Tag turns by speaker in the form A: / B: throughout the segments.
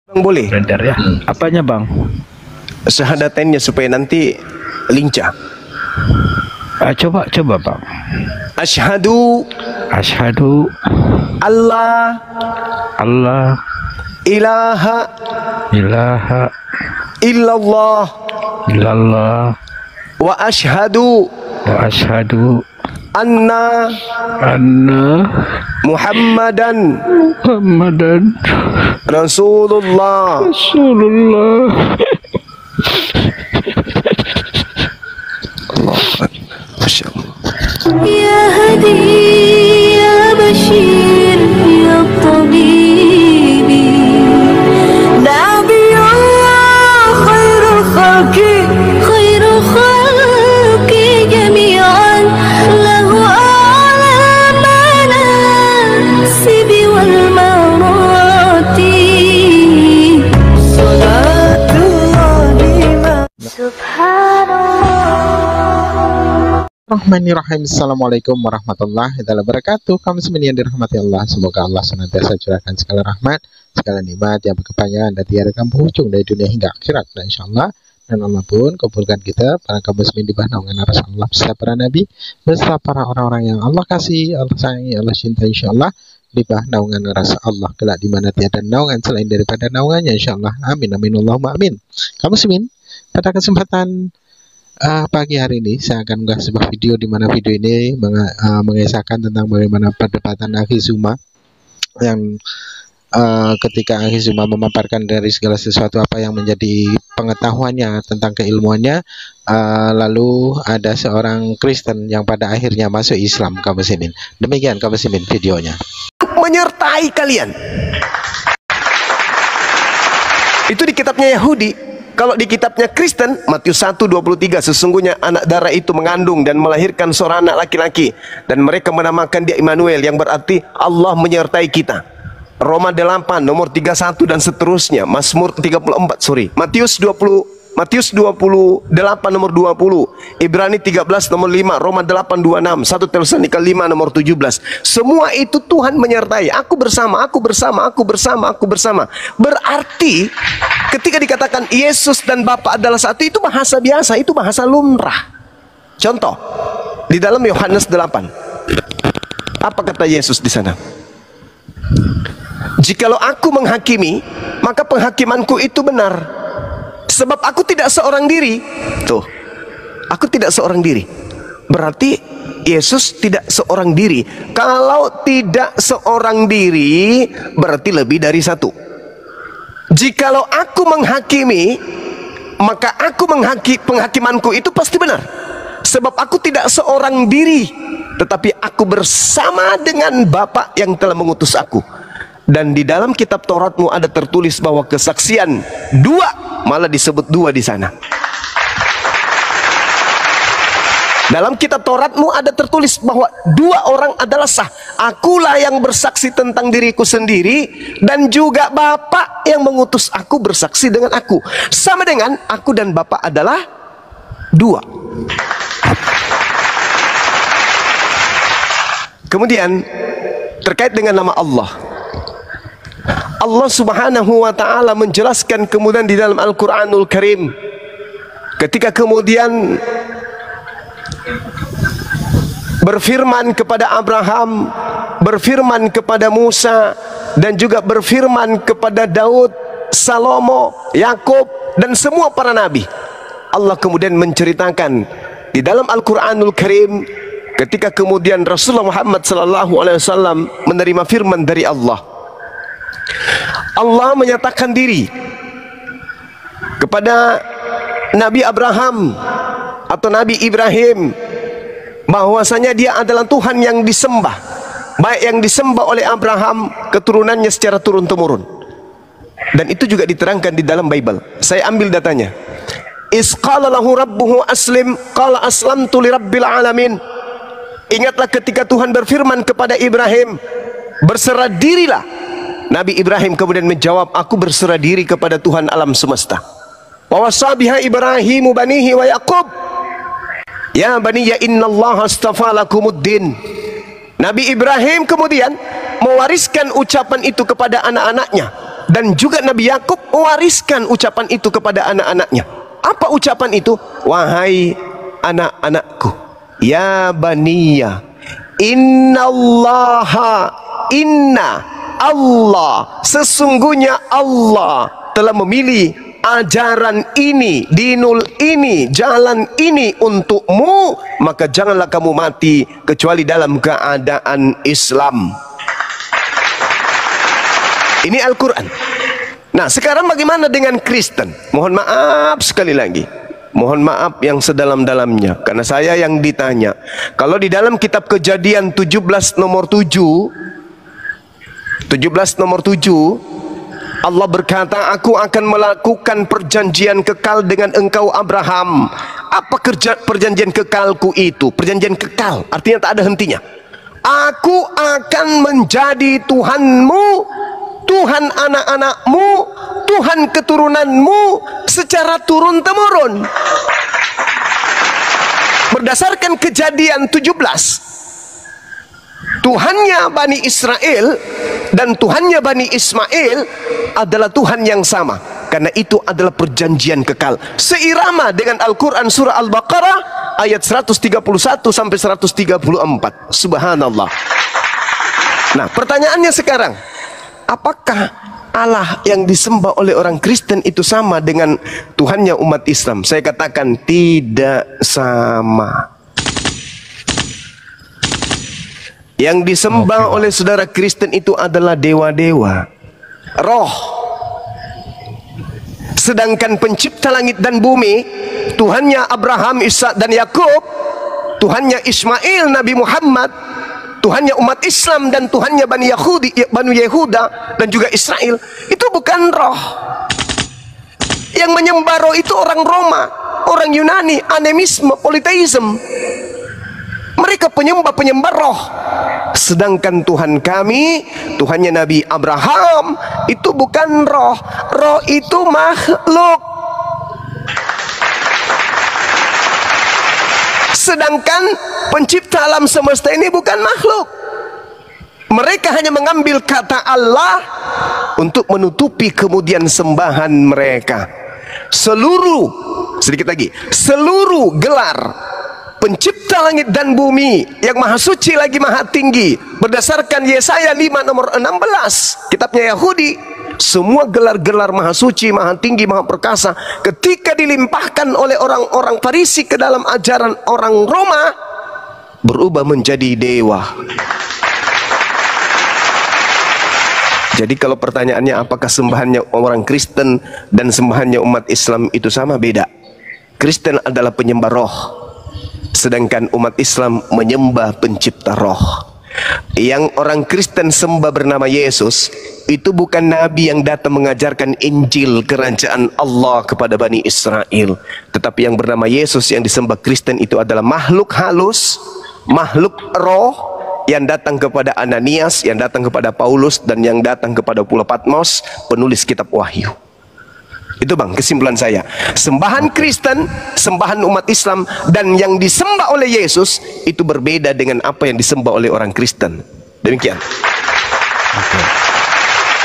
A: Bang, boleh?
B: Beredar ya. Apanya bang?
A: Syahadatannya supaya nanti lincah.
B: Coba bang.
A: Asyhadu Allah ilaha illallah wa asyhadu anna Muhammadan Rasulullah. Masya Allah.
C: Ya Hadi ya Bashir ya Tabibi Nabi Allah khairu khalqi jami'an lahu a'la manasibi wal marati salatullahi subhanallah.
D: Bismillahirrahmanirrahim. Assalamualaikum warahmatullahi wabarakatuh. Kaum muslimin yang dirahmati Allah, semoga Allah senantiasa curahkan segala rahmat, segala nikmat yang berkepanjangan dan tiada berujung dari dunia hingga akhirat. Dan insyaallah dan Allah pun kumpulkan kita para kaum muslimin di bawah naungan Rasulullah beserta para nabi, beserta para orang-orang yang Allah kasih, Allah sayangi, Allah cintai, insyaallah di bawah naungan Rasulullah kelak di mana tiada naungan selain daripada naungannya, insyaallah. Amin amin Allahumma amin. Kaum muslimin, pada kesempatan pagi hari ini saya akan mengunggah sebuah video di mana video ini mengisahkan tentang bagaimana perdebatan Akhi Zuma yang ketika Akhi Zuma memaparkan dari segala sesuatu apa yang menjadi pengetahuannya tentang keilmuannya, lalu ada seorang Kristen yang pada akhirnya masuk Islam. Kaum muslimin, demikian kaum muslimin videonya.
A: Menyertai kalian itu di kitabnya Yahudi. Kalau di kitabnya Kristen, Matius 1:23, sesungguhnya anak darah itu mengandung dan melahirkan seorang anak laki-laki, dan mereka menamakan dia Immanuel, yang berarti Allah menyertai kita. Roma 8 nomor 31 dan seterusnya. Mazmur 34, Matius 28 nomor 20, Ibrani 13 nomor 5, Roma 8 26, 1 Tesalonika 5 nomor 17. Semua itu Tuhan menyertai. Aku bersama. Berarti ketika dikatakan Yesus dan Bapa adalah satu, itu bahasa biasa, itu bahasa lumrah. Contoh di dalam Yohanes 8, apa kata Yesus di sana? Jikalau aku menghakimi, maka penghakimanku itu benar. Sebab aku tidak seorang diri. Tuh, aku tidak seorang diri. Berarti Yesus tidak seorang diri. Kalau tidak seorang diri, berarti lebih dari satu. Jikalau aku menghakimi, maka penghakimanku itu pasti benar. Sebab aku tidak seorang diri, tetapi aku bersama dengan Bapa yang telah mengutus aku. Dan di dalam kitab Tauratmu ada tertulis bahwa kesaksian dua, malah disebut dua di sana. Dalam kitab Tauratmu ada tertulis bahwa dua orang adalah sah. Akulah yang bersaksi tentang diriku sendiri, dan juga Bapa yang mengutus aku bersaksi dengan aku. Sama dengan aku dan Bapa adalah dua. Kemudian terkait dengan nama Allah, Allah Subhanahu wa ta'ala menjelaskan kemudian di dalam Al-Quranul Karim, ketika kemudian berfirman kepada Abraham, berfirman kepada Musa, dan juga berfirman kepada Daud, Salomo, Yakub, dan semua para nabi. Allah kemudian menceritakan di dalam Al-Quranul Karim ketika kemudian Rasulullah Muhammad SAW menerima firman dari Allah. Allah menyatakan diri kepada Nabi Abraham atau Nabi Ibrahim bahwasanya dia adalah Tuhan yang disembah, baik yang disembah oleh Abraham, keturunannya secara turun-temurun. Dan itu juga diterangkan di dalam Bible. Saya ambil datanya. Iz qala lahu rabbuhu aslim qala aslamtu lirabbil alamin. Ingatlah ketika Tuhan berfirman kepada Ibrahim, berserah dirilah. Nabi Ibrahim kemudian menjawab, aku berserah diri kepada Tuhan alam semesta. Wa wasabiha Ibrahimu banihi wa Yaqub, ya baniya innallaha astafa lakumuddin. Nabi Ibrahim kemudian mewariskan ucapan itu kepada anak-anaknya. dan juga Nabi Yakub mewariskan ucapan itu kepada anak-anaknya. Apa ucapan itu? Wahai anak-anakku, ya baniya, inna Allah, sesungguhnya Allah telah memilih ajaran ini, dinul ini, jalan ini untukmu, maka janganlah kamu mati kecuali dalam keadaan Islam. Ini Al-Quran. Nah, sekarang bagaimana dengan Kristen? Mohon maaf sekali lagi, mohon maaf yang sedalam-dalamnya, karena saya yang ditanya. Kalau di dalam kitab Kejadian 17 nomor 7, Allah berkata, aku akan melakukan perjanjian kekal dengan engkau Abraham. Apa perjanjian kekalku itu? Perjanjian kekal artinya tak ada hentinya. Aku akan menjadi Tuhanmu, Tuhan anak-anakmu, Tuhan keturunanmu secara turun-temurun. Berdasarkan Kejadian 17, Tuhannya Bani Israel dan Tuhannya Bani Ismail adalah Tuhan yang sama. Karena itu adalah perjanjian kekal, seirama dengan Al-Quran surah Al-Baqarah ayat 131 sampai 134. Subhanallah. Nah, pertanyaannya sekarang, apakah Allah yang disembah oleh orang Kristen itu sama dengan Tuhannya umat Islam? Saya katakan tidak sama. Yang disembah oleh saudara Kristen itu adalah dewa-dewa, roh. Sedangkan pencipta langit dan bumi, Tuhannya Abraham, Ishak dan Yakub, Tuhannya Ismail, Nabi Muhammad, Tuhannya umat Islam dan Tuhannya Bani Yehuda dan juga Israel, itu bukan roh. Yang menyembah roh itu orang Roma, orang Yunani, animisme, politeisme. Mereka penyembah roh. Sedangkan Tuhan kami, Tuhannya Nabi Abraham, itu bukan roh. Roh itu makhluk. Sedangkan pencipta alam semesta ini bukan makhluk. Mereka hanya mengambil kata Allah untuk menutupi kemudian sembahan mereka. Sedikit lagi, seluruh gelar pencipta langit dan bumi yang maha suci lagi maha tinggi, berdasarkan Yesaya 5 nomor 16 kitabnya Yahudi, semua gelar-gelar maha suci, maha tinggi, maha perkasa, ketika dilimpahkan oleh orang-orang Farisi ke dalam ajaran orang Roma, berubah menjadi dewa. Jadi kalau pertanyaannya apakah sembahannya orang Kristen dan sembahannya umat Islam itu sama? Beda. Kristen adalah penyembah roh, sedangkan umat Islam menyembah pencipta roh. Yang orang Kristen sembah bernama Yesus itu bukan nabi yang datang mengajarkan Injil kerajaan Allah kepada Bani Israel, tetapi yang bernama Yesus yang disembah Kristen itu adalah makhluk halus, makhluk roh yang datang kepada Ananias, yang datang kepada Paulus, dan yang datang kepada Pulau Patmos, penulis kitab Wahyu. Itu bang, kesimpulan saya. Sembahan Kristen, sembahan umat Islam, dan yang disembah oleh Yesus itu berbeda dengan apa yang disembah oleh orang Kristen. Demikian.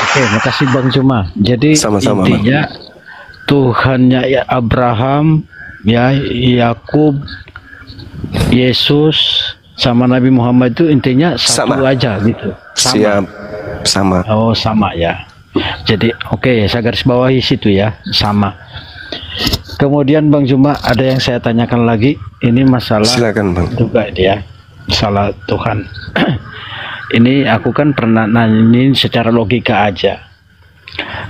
B: Oke, makasih Bang Juma. Jadi
A: sama-sama,
B: intinya bang, Tuhannya ya Abraham, ya Yakub, Yesus sama Nabi Muhammad itu intinya satu
A: sama
B: aja gitu. Sama.
A: Siap, sama.
B: Oh, sama ya. Jadi oke, saya garis bawahi situ ya, sama. Kemudian Bang Juma, ada yang saya tanyakan lagi, ini masalah
A: silakan Bang.
B: juga dia salah Tuhan. Ini aku kan pernah nanyain secara logika aja.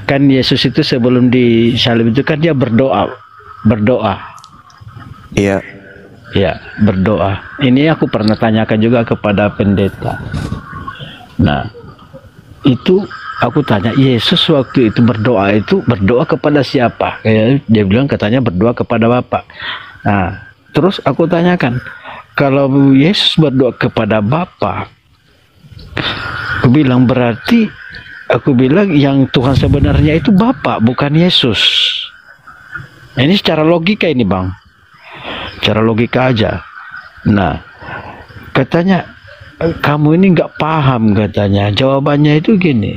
B: Kan Yesus itu sebelum disalib itu kan dia berdoa.
A: Iya.
B: Ya, berdoa. Ini aku pernah tanyakan juga kepada pendeta. Nah, itu aku tanya, Yesus waktu itu berdoa kepada siapa? Kayak dia bilang katanya berdoa kepada Bapa. Nah, terus aku tanyakan, kalau Yesus berdoa kepada Bapa, aku bilang berarti, aku bilang yang Tuhan sebenarnya itu Bapa, bukan Yesus. Nah, ini secara logika ini Bang, secara logika aja. Nah, katanya kamu ini nggak paham katanya. Jawabannya itu gini,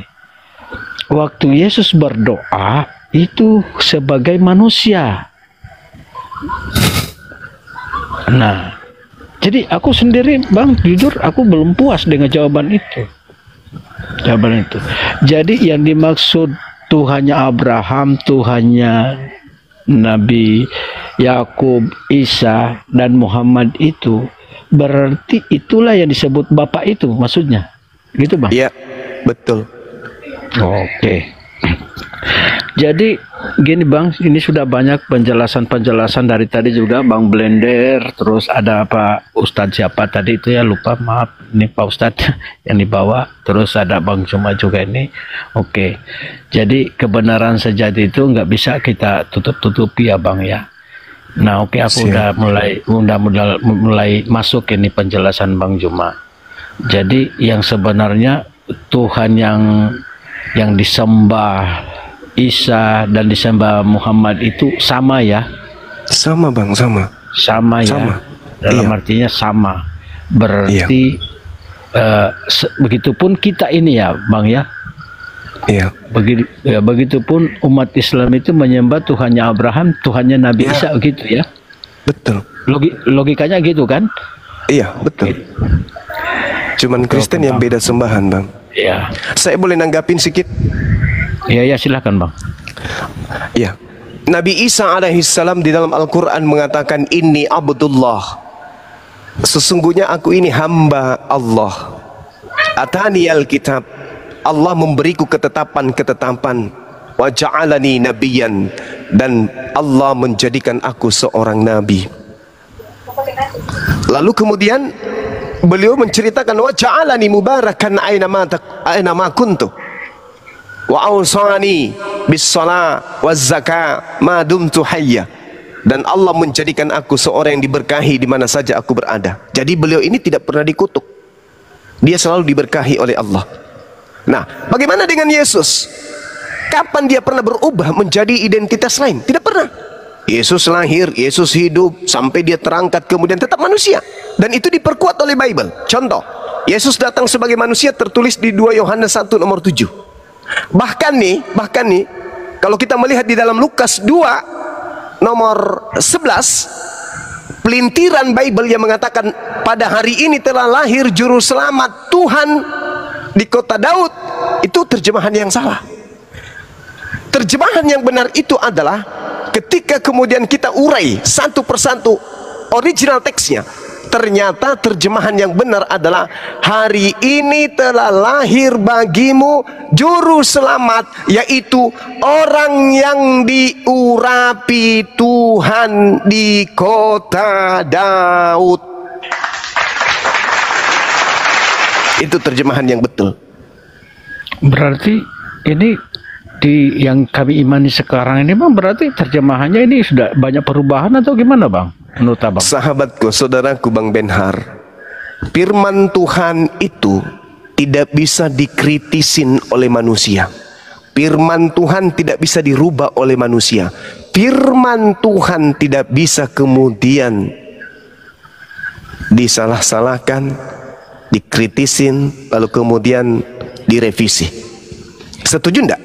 B: waktu Yesus berdoa itu sebagai manusia. Nah, jadi aku sendiri Bang, jujur aku belum puas dengan jawaban itu. Jadi yang dimaksud Tuhannya Abraham, Tuhannya Nabi Yakub, Isa dan Muhammad itu berarti itulah yang disebut Bapa itu maksudnya. Gitu Bang?
A: Iya, betul.
B: Oke. Jadi gini Bang, ini sudah banyak penjelasan-penjelasan dari tadi juga Bang Blender, terus ada Pak Ustadz siapa tadi itu ya, lupa, maaf, ini Pak Ustadz yang dibawa, terus ada Bang Juma juga ini. Oke, jadi kebenaran sejati itu nggak bisa kita tutup-tutupi ya Bang ya. Nah oke, aku udah mulai masuk ini penjelasan Bang Juma. Jadi yang sebenarnya Tuhan yang disembah Isa dan disembah Muhammad itu sama ya?
A: Sama Bang, sama.
B: Sama ya?
A: Sama.
B: Dalam
A: Iya.
B: artinya sama. Berarti begitupun kita ini ya Bang ya?
A: Iya.
B: Begitupun umat Islam itu menyembah Tuhannya Abraham, Tuhannya Nabi
A: Ya.
B: Isa gitu ya?
A: Betul.
B: Logikanya gitu kan?
A: Iya, betul. Cuman Kristen yang beda sembahan Bang.
B: Iya.
A: Saya boleh nanggapin sedikit?
B: Iya silakan Bang.
A: Ya. Nabi Isa alaihissalam di dalam Al-Quran mengatakan, Inni Abdullah, sesungguhnya aku ini hamba Allah. Atani al-kitab, Allah memberiku ketetapan-ketetapan. Wa ja'alani nabiyan, dan Allah menjadikan aku seorang nabi. Lalu kemudian beliau menceritakan, wa ja'alani mubarakan aina ma kuntu. Wa awsani bis shalah waz zakah ma dumtu hayya, dan Allah menjadikan aku seorang yang diberkahi di mana saja aku berada. Jadi beliau ini tidak pernah dikutuk, dia selalu diberkahi oleh Allah. Nah, bagaimana dengan Yesus? Kapan dia pernah berubah menjadi identitas lain? Tidak pernah. Yesus lahir, Yesus hidup sampai dia terangkat, kemudian tetap manusia, dan itu diperkuat oleh Bible. Contoh, Yesus datang sebagai manusia tertulis di 2 Yohanes 1 nomor 7. Bahkan nih, kalau kita melihat di dalam Lukas 2 nomor 11, pelintiran Bible yang mengatakan pada hari ini telah lahir juru selamat Tuhan di kota Daud, itu terjemahan yang salah. Terjemahan yang benar itu adalah ketika kemudian kita urai satu persatu original teksnya, ternyata terjemahan yang benar adalah hari ini telah lahir bagimu juru selamat, yaitu orang yang diurapi Tuhan di kota Daud. Itu terjemahan yang betul.
B: Berarti ini di yang kami imani sekarang ini Bang, berarti terjemahannya ini sudah banyak perubahan atau gimana Bang? Menurut Abang?
A: Sahabatku, saudaraku Bang Benhar, firman Tuhan itu tidak bisa dikritisin oleh manusia. Firman Tuhan tidak bisa dirubah oleh manusia. Firman Tuhan tidak bisa kemudian disalah-salahkan, dikritisin, lalu kemudian direvisi. Setuju enggak?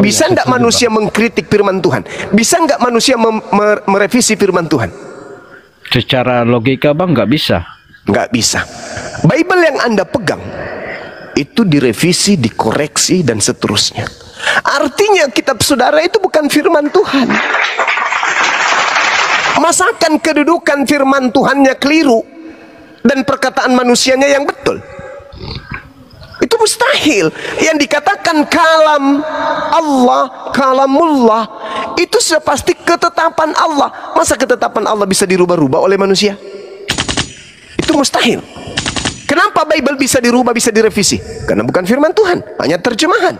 A: Bisa enggak manusia mengkritik firman Tuhan? Bisa enggak manusia merevisi firman Tuhan?
B: Secara logika Bang nggak bisa.
A: Nggak bisa. Bible yang Anda pegang itu direvisi, dikoreksi, dan seterusnya. Artinya kitab saudara itu bukan firman Tuhan. Masakan kedudukan firman Tuhannya keliru dan perkataan manusianya yang betul? Itu mustahil. Yang dikatakan kalam Allah, kalamullah, itu sudah pasti ketetapan Allah. Masa ketetapan Allah bisa dirubah-rubah oleh manusia? Itu mustahil. Kenapa Bible bisa dirubah, bisa direvisi? Karena bukan firman Tuhan, hanya terjemahan.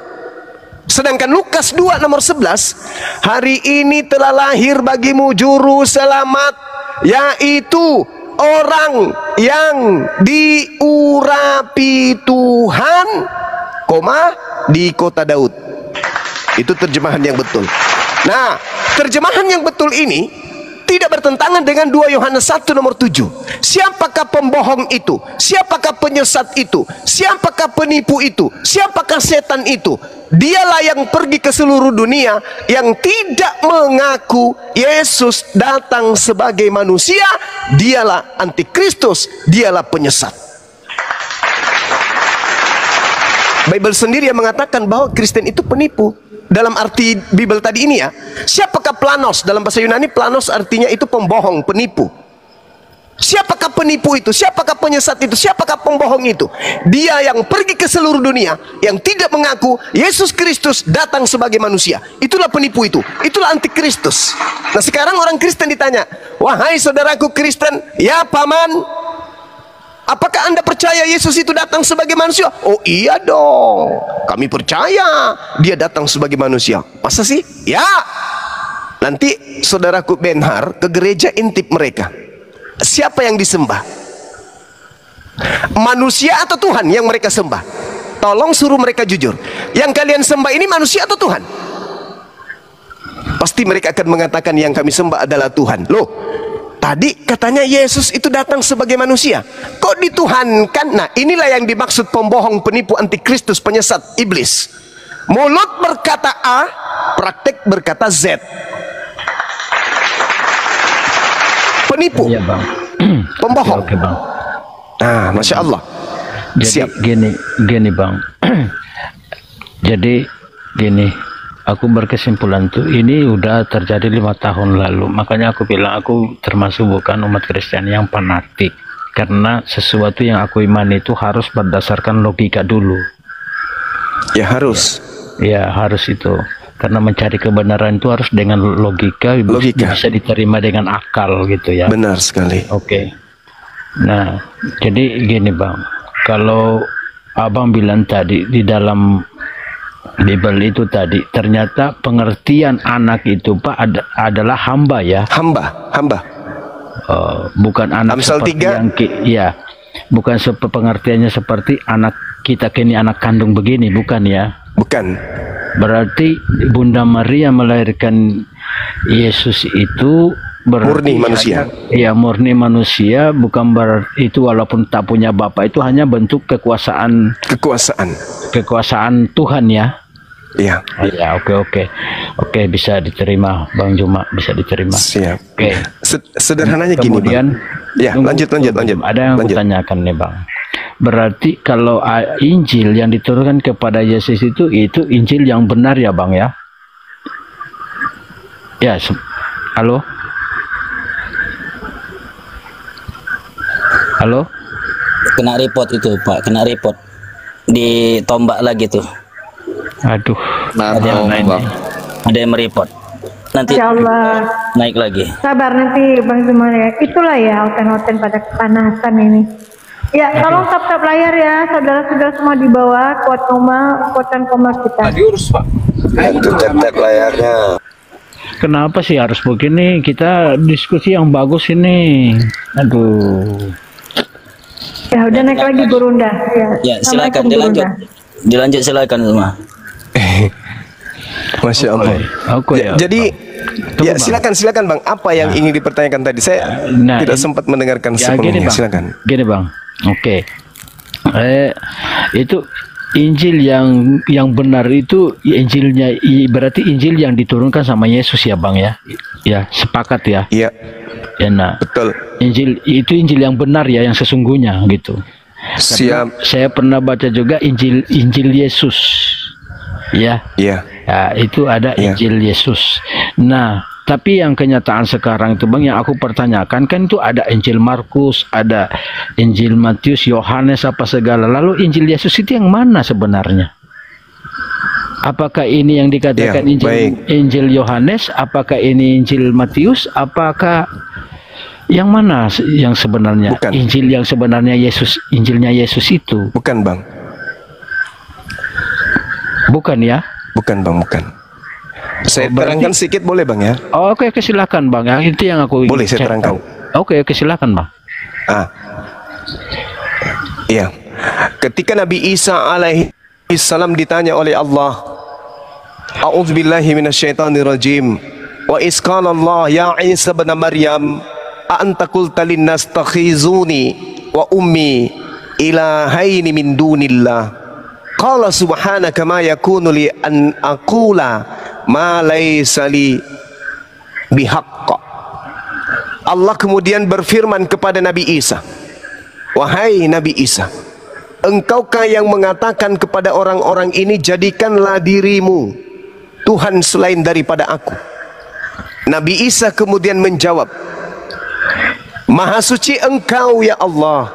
A: Sedangkan Lukas 2 nomor 11, hari ini telah lahir bagimu juru selamat, yaitu orang yang diurapi Tuhan, di kota Daud. Itu terjemahan yang betul. Nah, terjemahan yang betul ini tidak bertentangan dengan 2 Yohanes 1 nomor 7. Siapakah pembohong itu? Siapakah penyesat itu? Siapakah penipu itu? Siapakah setan itu? Dialah yang pergi ke seluruh dunia, yang tidak mengaku Yesus datang sebagai manusia. Dialah antikristus, dialah penyesat. Bible sendiri yang mengatakan bahwa Kristen itu penipu. Dalam arti Bible tadi ini ya, siapakah planos? Dalam bahasa Yunani planos artinya itu pembohong, penipu. Siapakah penipu itu? Siapakah penyesat itu? Siapakah pembohong itu? Dia yang pergi ke seluruh dunia, yang tidak mengaku Yesus Kristus datang sebagai manusia. Itulah penipu itu. Itulah antikristus. Nah sekarang orang Kristen ditanya, wahai saudaraku Kristen, ya paman, apakah Anda percaya Yesus itu datang sebagai manusia? Oh iya dong, kami percaya dia datang sebagai manusia. Masa sih? Ya. Nanti saudaraku Benhar ke gereja intip mereka. Siapa yang disembah? Manusia atau Tuhan yang mereka sembah? Tolong suruh mereka jujur. Yang kalian sembah ini manusia atau Tuhan? Pasti mereka akan mengatakan yang kami sembah adalah Tuhan. Loh, tadi katanya Yesus itu datang sebagai manusia, kok dituhankan? Nah inilah yang dimaksud pembohong, penipu, antikristus, penyesat, iblis. Mulut berkata A, praktek berkata Z. Penipu,
B: Iya bang.
A: pembohong.
B: Oke bang.
A: Nah, Masya Allah.
B: Jadi
A: Siap.
B: gini bang. Jadi gini, aku berkesimpulan tuh ini udah terjadi 5 tahun lalu. Makanya aku bilang aku termasuk bukan umat Kristen yang fanatik, karena sesuatu yang aku imani itu harus berdasarkan logika dulu.
A: Ya harus.
B: Ya harus itu. Karena mencari kebenaran itu harus dengan logika. Bisa diterima dengan akal gitu ya.
A: Benar sekali.
B: Oke. Nah, jadi gini bang, kalau abang bilang tadi di dalam Bible itu tadi, ternyata pengertian anak itu Pak adalah hamba ya.
A: Hamba.
B: Bukan anak
A: Amsal
B: seperti
A: 3.
B: yang ya, bukan pengertiannya seperti anak kita kini anak kandung begini, bukan ya.
A: Bukan.
B: Berarti Bunda Maria melahirkan Yesus itu berarti
A: Murni manusia.
B: Ya murni manusia, bukan berarti itu walaupun tak punya bapak itu hanya bentuk kekuasaan Tuhan ya.
A: Iya.
B: Ya oke bisa diterima Bang Juma, bisa diterima.
A: Siap.
B: Oke.
A: Sederhananya gini
B: Kemudian
A: Bang. Ya lanjut.
B: Ada yang aku tanyakan nih Bang. Berarti kalau Injil yang diturunkan kepada Yesus itu Injil yang benar ya Bang ya? Ya, halo? Halo?
E: Kena report itu Pak, kena report. Ditombak lagi tuh.
B: Aduh.
E: Ada yang mereport. Nanti
F: Ya Allah,
E: naik lagi.
F: sabar nanti Bang Juman ya. Itulah ya hoten-hoten pada kepanasan ini. Ya, tolong tap layar ya, saudara-saudara semua di bawah, kuatan koma kita.
G: Diurus Pak. Itu tap layarnya.
B: Kenapa sih harus begini? Kita diskusi yang bagus ini. Aduh.
F: Ya udah naik lagi Burunda.
E: Ya, silakan
F: Assalamualaikum,
E: dilanjut.
F: Burunda.
E: Dilanjut silakan semua.
A: Masya Allah.
B: Oke.
A: Jadi
B: Tunggu,
A: ya silakan Bang. Apa yang ingin dipertanyakan tadi? Saya tidak sempat mendengarkan sepenuhnya. Silakan.
B: Gini Bang. Oke. Itu Injil yang benar itu Injilnya berarti Injil yang diturunkan sama Yesus ya Bang ya. Ya, sepakat ya.
A: Iya.
B: Ya nah.
A: Betul.
B: Injil itu Injil yang benar ya, yang sesungguhnya gitu.
A: Siap.
B: Saya pernah baca juga Injil Yesus. Ya.
A: Iya.
B: Ya, itu ada Injil Yesus. Nah, tapi yang kenyataan sekarang itu Bang yang aku pertanyakan kan itu ada Injil Markus, ada Injil Matius, Yohanes apa segala. Lalu Injil Yesus itu yang mana sebenarnya? Apakah ini yang dikatakan Injil Yohanes? Apakah ini Injil Matius? Apakah yang mana yang sebenarnya?
A: Bukan.
B: Injil yang sebenarnya Injilnya Yesus itu?
A: Bukan Bang.
B: Bukan ya?
A: Bukan Bang, bukan. Saya terangkan sedikit boleh Bang ya?
B: Oh, oke, silakan Bang. Itu yang aku
A: boleh saya terangkan.
B: Oke, silakan Bang.
A: Iya. Ketika Nabi Isa alaihi salam ditanya oleh Allah, A'udzubillahi minasyaitonirrajim. Wa isqala Allah ya Isa bin Maryam a anta qulta linnas takhizuni wa ummi ilahaini min dunillah. Qala subhanaka ma yakunu li an aqula ma laysa li bihaqq. Allah kemudian berfirman kepada Nabi Isa, wahai Nabi Isa, engkaukah yang mengatakan kepada orang-orang ini, jadikanlah dirimu Tuhan selain daripada aku? Nabi Isa kemudian menjawab, Maha suci engkau ya Allah,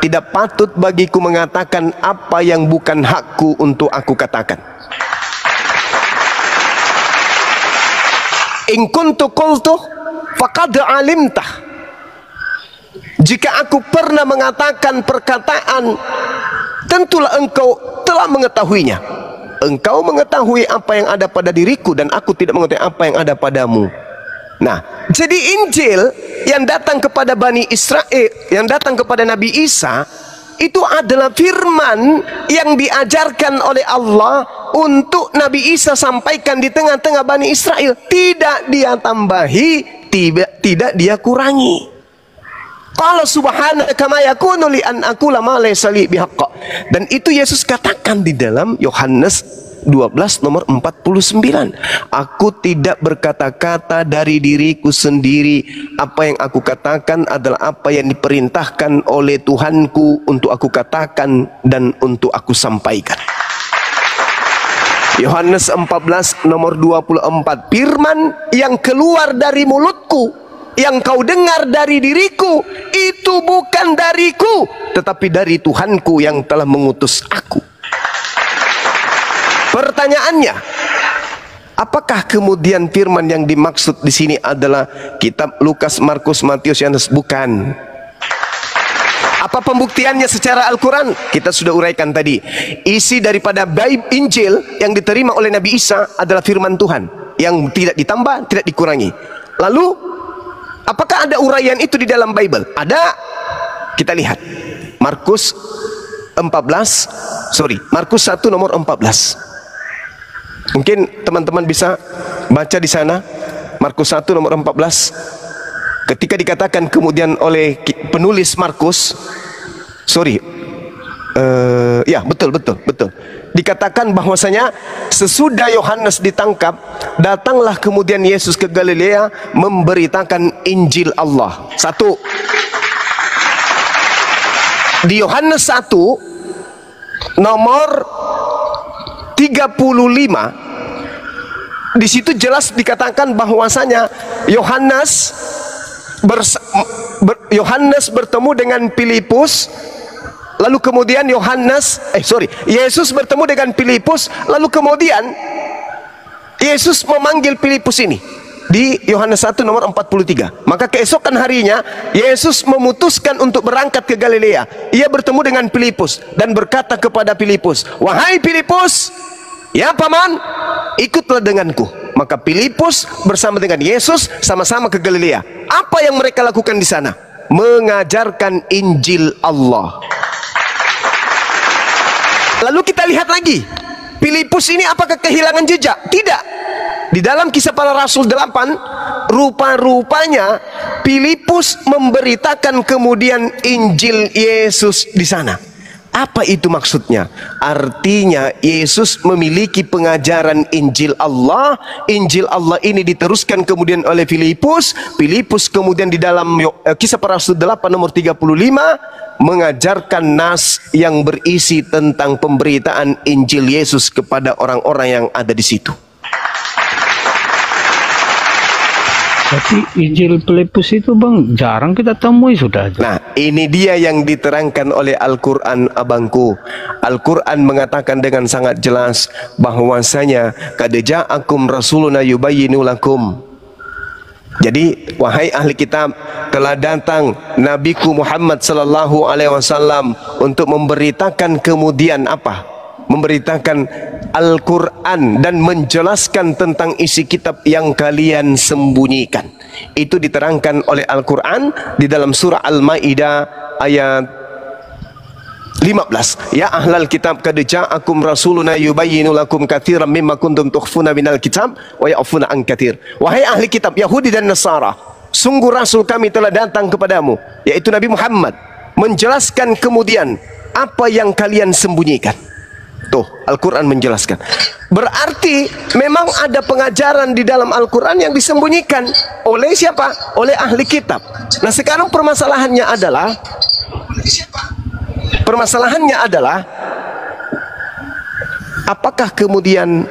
A: tidak patut bagiku mengatakan apa yang bukan hakku untuk aku katakan. In kuntu qultu faqad alimtah. Jika aku pernah mengatakan perkataan, tentulah engkau telah mengetahuinya. Engkau mengetahui apa yang ada pada diriku dan aku tidak mengetahui apa yang ada padamu. Nah, jadi Injil yang datang kepada Bani Israel, yang datang kepada Nabi Isa, itu adalah firman yang diajarkan oleh Allah untuk Nabi Isa sampaikan di tengah-tengah Bani Israel. Tidak dia tambahi, tidak dia kurangi. Qala subhanaka ma yakunu li an aqula ma laysa li bihaqq. Dan itu Yesus katakan di dalam Yohanes 12 nomor 49. Aku tidak berkata-kata dari diriku sendiri. Apa yang aku katakan adalah apa yang diperintahkan oleh Tuhanku untuk aku katakan dan untuk aku sampaikan. Yohanes 14 nomor 24. Firman yang keluar dari mulutku, yang kau dengar dari diriku, itu bukan dariku, tetapi dari Tuhanku yang telah mengutus aku. Pertanyaannya, apakah kemudian firman yang dimaksud di sini adalah kitab Lukas, Markus, Matius, Yohanes? Bukan. Apa pembuktiannya secara Al-Quran? Kita sudah uraikan tadi. Isi daripada Injil yang diterima oleh Nabi Isa adalah firman Tuhan yang tidak ditambah, tidak dikurangi. Lalu, apakah ada uraian itu di dalam Bible? Ada. Kita lihat. Markus 1 nomor 14. Mungkin teman-teman bisa baca di sana. Markus 1 nomor 14. Ketika dikatakan kemudian oleh penulis Markus, betul. Dikatakan bahwasanya sesudah Yohanes ditangkap, datanglah kemudian Yesus ke Galilea memberitakan Injil Allah. Satu. Di Yohanes 1 nomor 35, di situ jelas dikatakan bahwasanya Yohanes bertemu dengan Filipus, lalu kemudian Yesus bertemu dengan Filipus, lalu kemudian Yesus memanggil Filipus ini di Yohanes 1 nomor 43. Maka keesokan harinya Yesus memutuskan untuk berangkat ke Galilea. Ia bertemu dengan Filipus dan berkata kepada Filipus, wahai Filipus, ya paman, ikutlah denganku. Maka Filipus bersama dengan Yesus sama-sama ke Galilea. Apa yang mereka lakukan di sana? Mengajarkan Injil Allah. Lalu kita lihat lagi, Filipus ini apakah kehilangan jejak? Tidak. Di dalam Kisah Para Rasul 8, rupa-rupanya Filipus memberitakan kemudian Injil Yesus di sana. Apa itu maksudnya? Artinya Yesus memiliki pengajaran Injil Allah. Injil Allah ini diteruskan kemudian oleh Filipus. Filipus kemudian di dalam Kisah Para Rasul 8 nomor 35 mengajarkan nas yang berisi tentang pemberitaan Injil Yesus kepada orang-orang yang ada di situ.
B: Tapi Injil Filipus itu bang jarang kita temui sudah.
A: Nah, ini dia yang diterangkan oleh Al-Quran, abangku. Al-Quran mengatakan dengan sangat jelas bahwasanya qad ja'akum rasuluna yubayyinu lakum. Jadi wahai ahli kitab, telah datang Nabiku Muhammad sallallahu alaihi wasallam untuk memberitakan kemudian apa? Memberitakan Al-Quran dan menjelaskan tentang isi kitab yang kalian sembunyikan. Itu diterangkan oleh Al-Quran di dalam surah Al-Maidah ayat 15. Ya ahlal kitab qad ja'akum rasuluna yubayyinu lakum katsiran mimma kuntum tukhfuna minal kitab wa ya'funa an katsir. Wahai ahli kitab Yahudi dan Nasara, sungguh rasul kami telah datang kepadamu, yaitu Nabi Muhammad, menjelaskan kemudian apa yang kalian sembunyikan. Tuh, Al-Quran menjelaskan. Berarti memang ada pengajaran di dalam Al-Quran yang disembunyikan oleh siapa? Oleh ahli kitab. Nah sekarang permasalahannya adalah apakah kemudian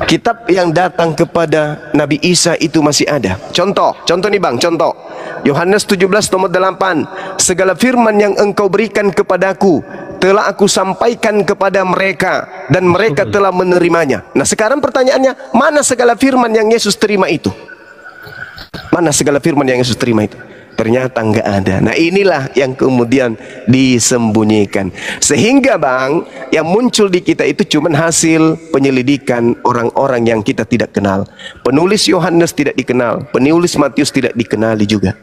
A: kitab yang datang kepada Nabi Isa itu masih ada? Contoh nih bang, contoh Yohanes 17 nomor 8, segala firman yang engkau berikan kepadaku telah aku sampaikan kepada mereka dan mereka telah menerimanya. Nah sekarang pertanyaannya, mana segala firman yang Yesus terima itu? Mana segala firman yang Yesus terima itu? Ternyata enggak ada. Nah inilah yang kemudian disembunyikan. Sehingga bang, yang muncul di kita itu cuma hasil penyelidikan orang-orang yang kita tidak kenal. Penulis Yohanes tidak dikenal, penulis Matius tidak dikenali juga.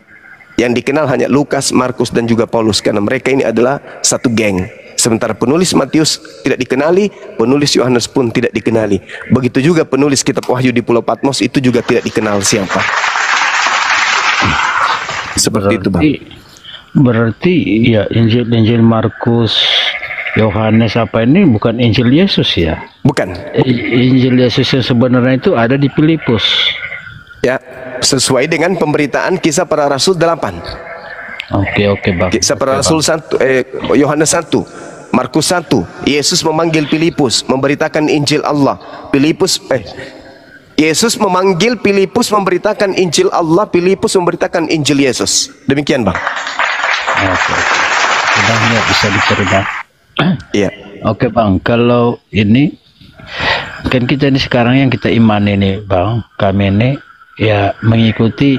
A: Yang dikenal hanya Lukas, Markus dan juga Paulus, karena mereka ini adalah satu geng. Sementara penulis Matius tidak dikenali, penulis Yohanes pun tidak dikenali. Begitu juga penulis kitab Wahyu di Pulau Patmos itu juga tidak dikenal siapa. Seperti itu bang.
B: Berarti ya Injil Markus, Yohanes apa ini bukan Injil Yesus ya? Bukan. Injil Yesus yang sebenarnya itu ada di Filipus.
A: Ya, sesuai dengan pemberitaan Kisah Para Rasul 8.
B: Oke bang.
A: Kisah Para Rasul 1, Yohanes 1, Markus 1, Yesus memanggil Filipus memberitakan Injil Allah. Yesus memanggil Filipus memberitakan Injil Allah, Filipus memberitakan Injil Yesus. Demikian bang.
B: Oke. Sudah ya, bisa diterima.
A: Iya.
B: Oke bang, kalau ini kan kita ini sekarang yang kita imani nih bang, kami ini ya mengikuti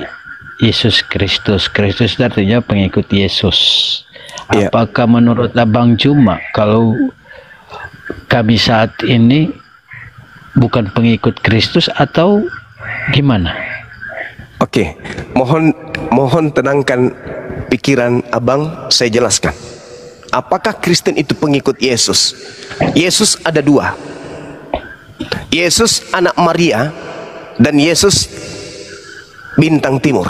B: Yesus Kristus. Kristus artinya pengikut Yesus.
A: Iya.
B: Apakah menurut Abang Juma kalau kami saat ini bukan pengikut Kristus atau gimana?
A: Oke, mohon tenangkan pikiran abang, saya jelaskan. Apakah Kristen itu pengikut Yesus? Yesus ada dua. Yesus anak Maria dan Yesus bintang timur.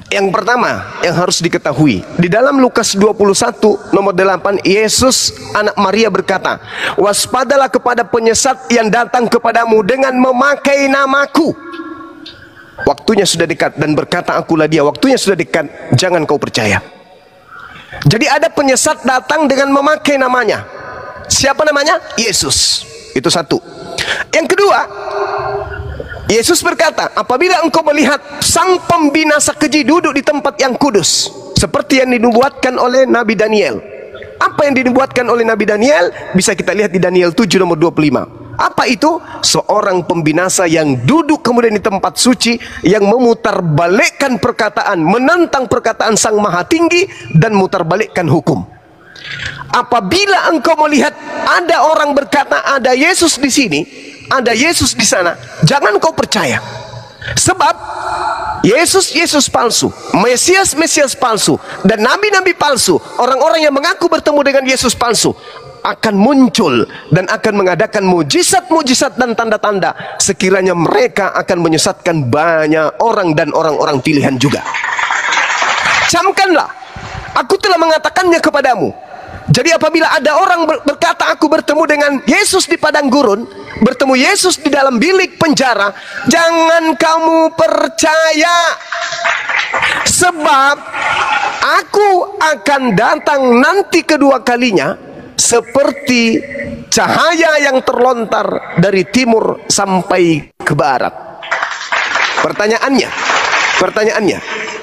A: Yang pertama yang harus diketahui, di dalam Lukas 21 nomor 8, Yesus anak Maria berkata, waspadalah kepada penyesat yang datang kepadamu dengan memakai namaku. Waktunya sudah dekat, dan berkata akulah dia, waktunya sudah dekat, jangan kau percaya. Jadi ada penyesat datang dengan memakai namanya. Siapa namanya? Yesus. Itu satu. Yang kedua, Yesus berkata, apabila engkau melihat sang pembinasa keji duduk di tempat yang kudus, seperti yang dinubuatkan oleh Nabi Daniel. Apa yang dinubuatkan oleh Nabi Daniel bisa kita lihat di Daniel 7 nomor 25. Apa itu? Seorang pembinasa yang duduk kemudian di tempat suci, yang memutarbalikkan perkataan, menentang perkataan Sang Maha Tinggi dan mutarbalikkan hukum. Apabila engkau melihat ada orang berkata ada Yesus di sini, ada Yesus di sana, jangan kau percaya. Sebab Yesus palsu, Mesias palsu, dan nabi-nabi palsu, orang-orang yang mengaku bertemu dengan Yesus palsu akan muncul dan akan mengadakan mujizat-mujizat dan tanda-tanda, sekiranya mereka akan menyesatkan banyak orang dan orang-orang pilihan juga. Camkanlah, aku telah mengatakannya kepadamu. Jadi apabila ada orang berkata aku bertemu dengan Yesus di padang gurun, bertemu Yesus di dalam bilik penjara, jangan kamu percaya. Sebab aku akan datang nanti kedua kalinya seperti cahaya yang terlontar dari timur sampai ke barat. Pertanyaannya,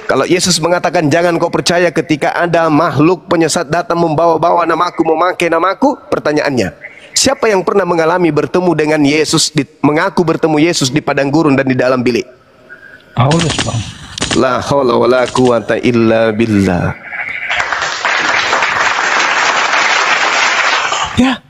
A: kalau Yesus mengatakan jangan kau percaya ketika ada makhluk penyesat datang membawa-bawa namaku, memakai namaku, pertanyaannya, siapa yang pernah mengalami bertemu dengan Yesus, mengaku bertemu Yesus di padang gurun dan di dalam bilik?
B: Paulus, Bang.
A: La haula wala quwata illa billah. Ya.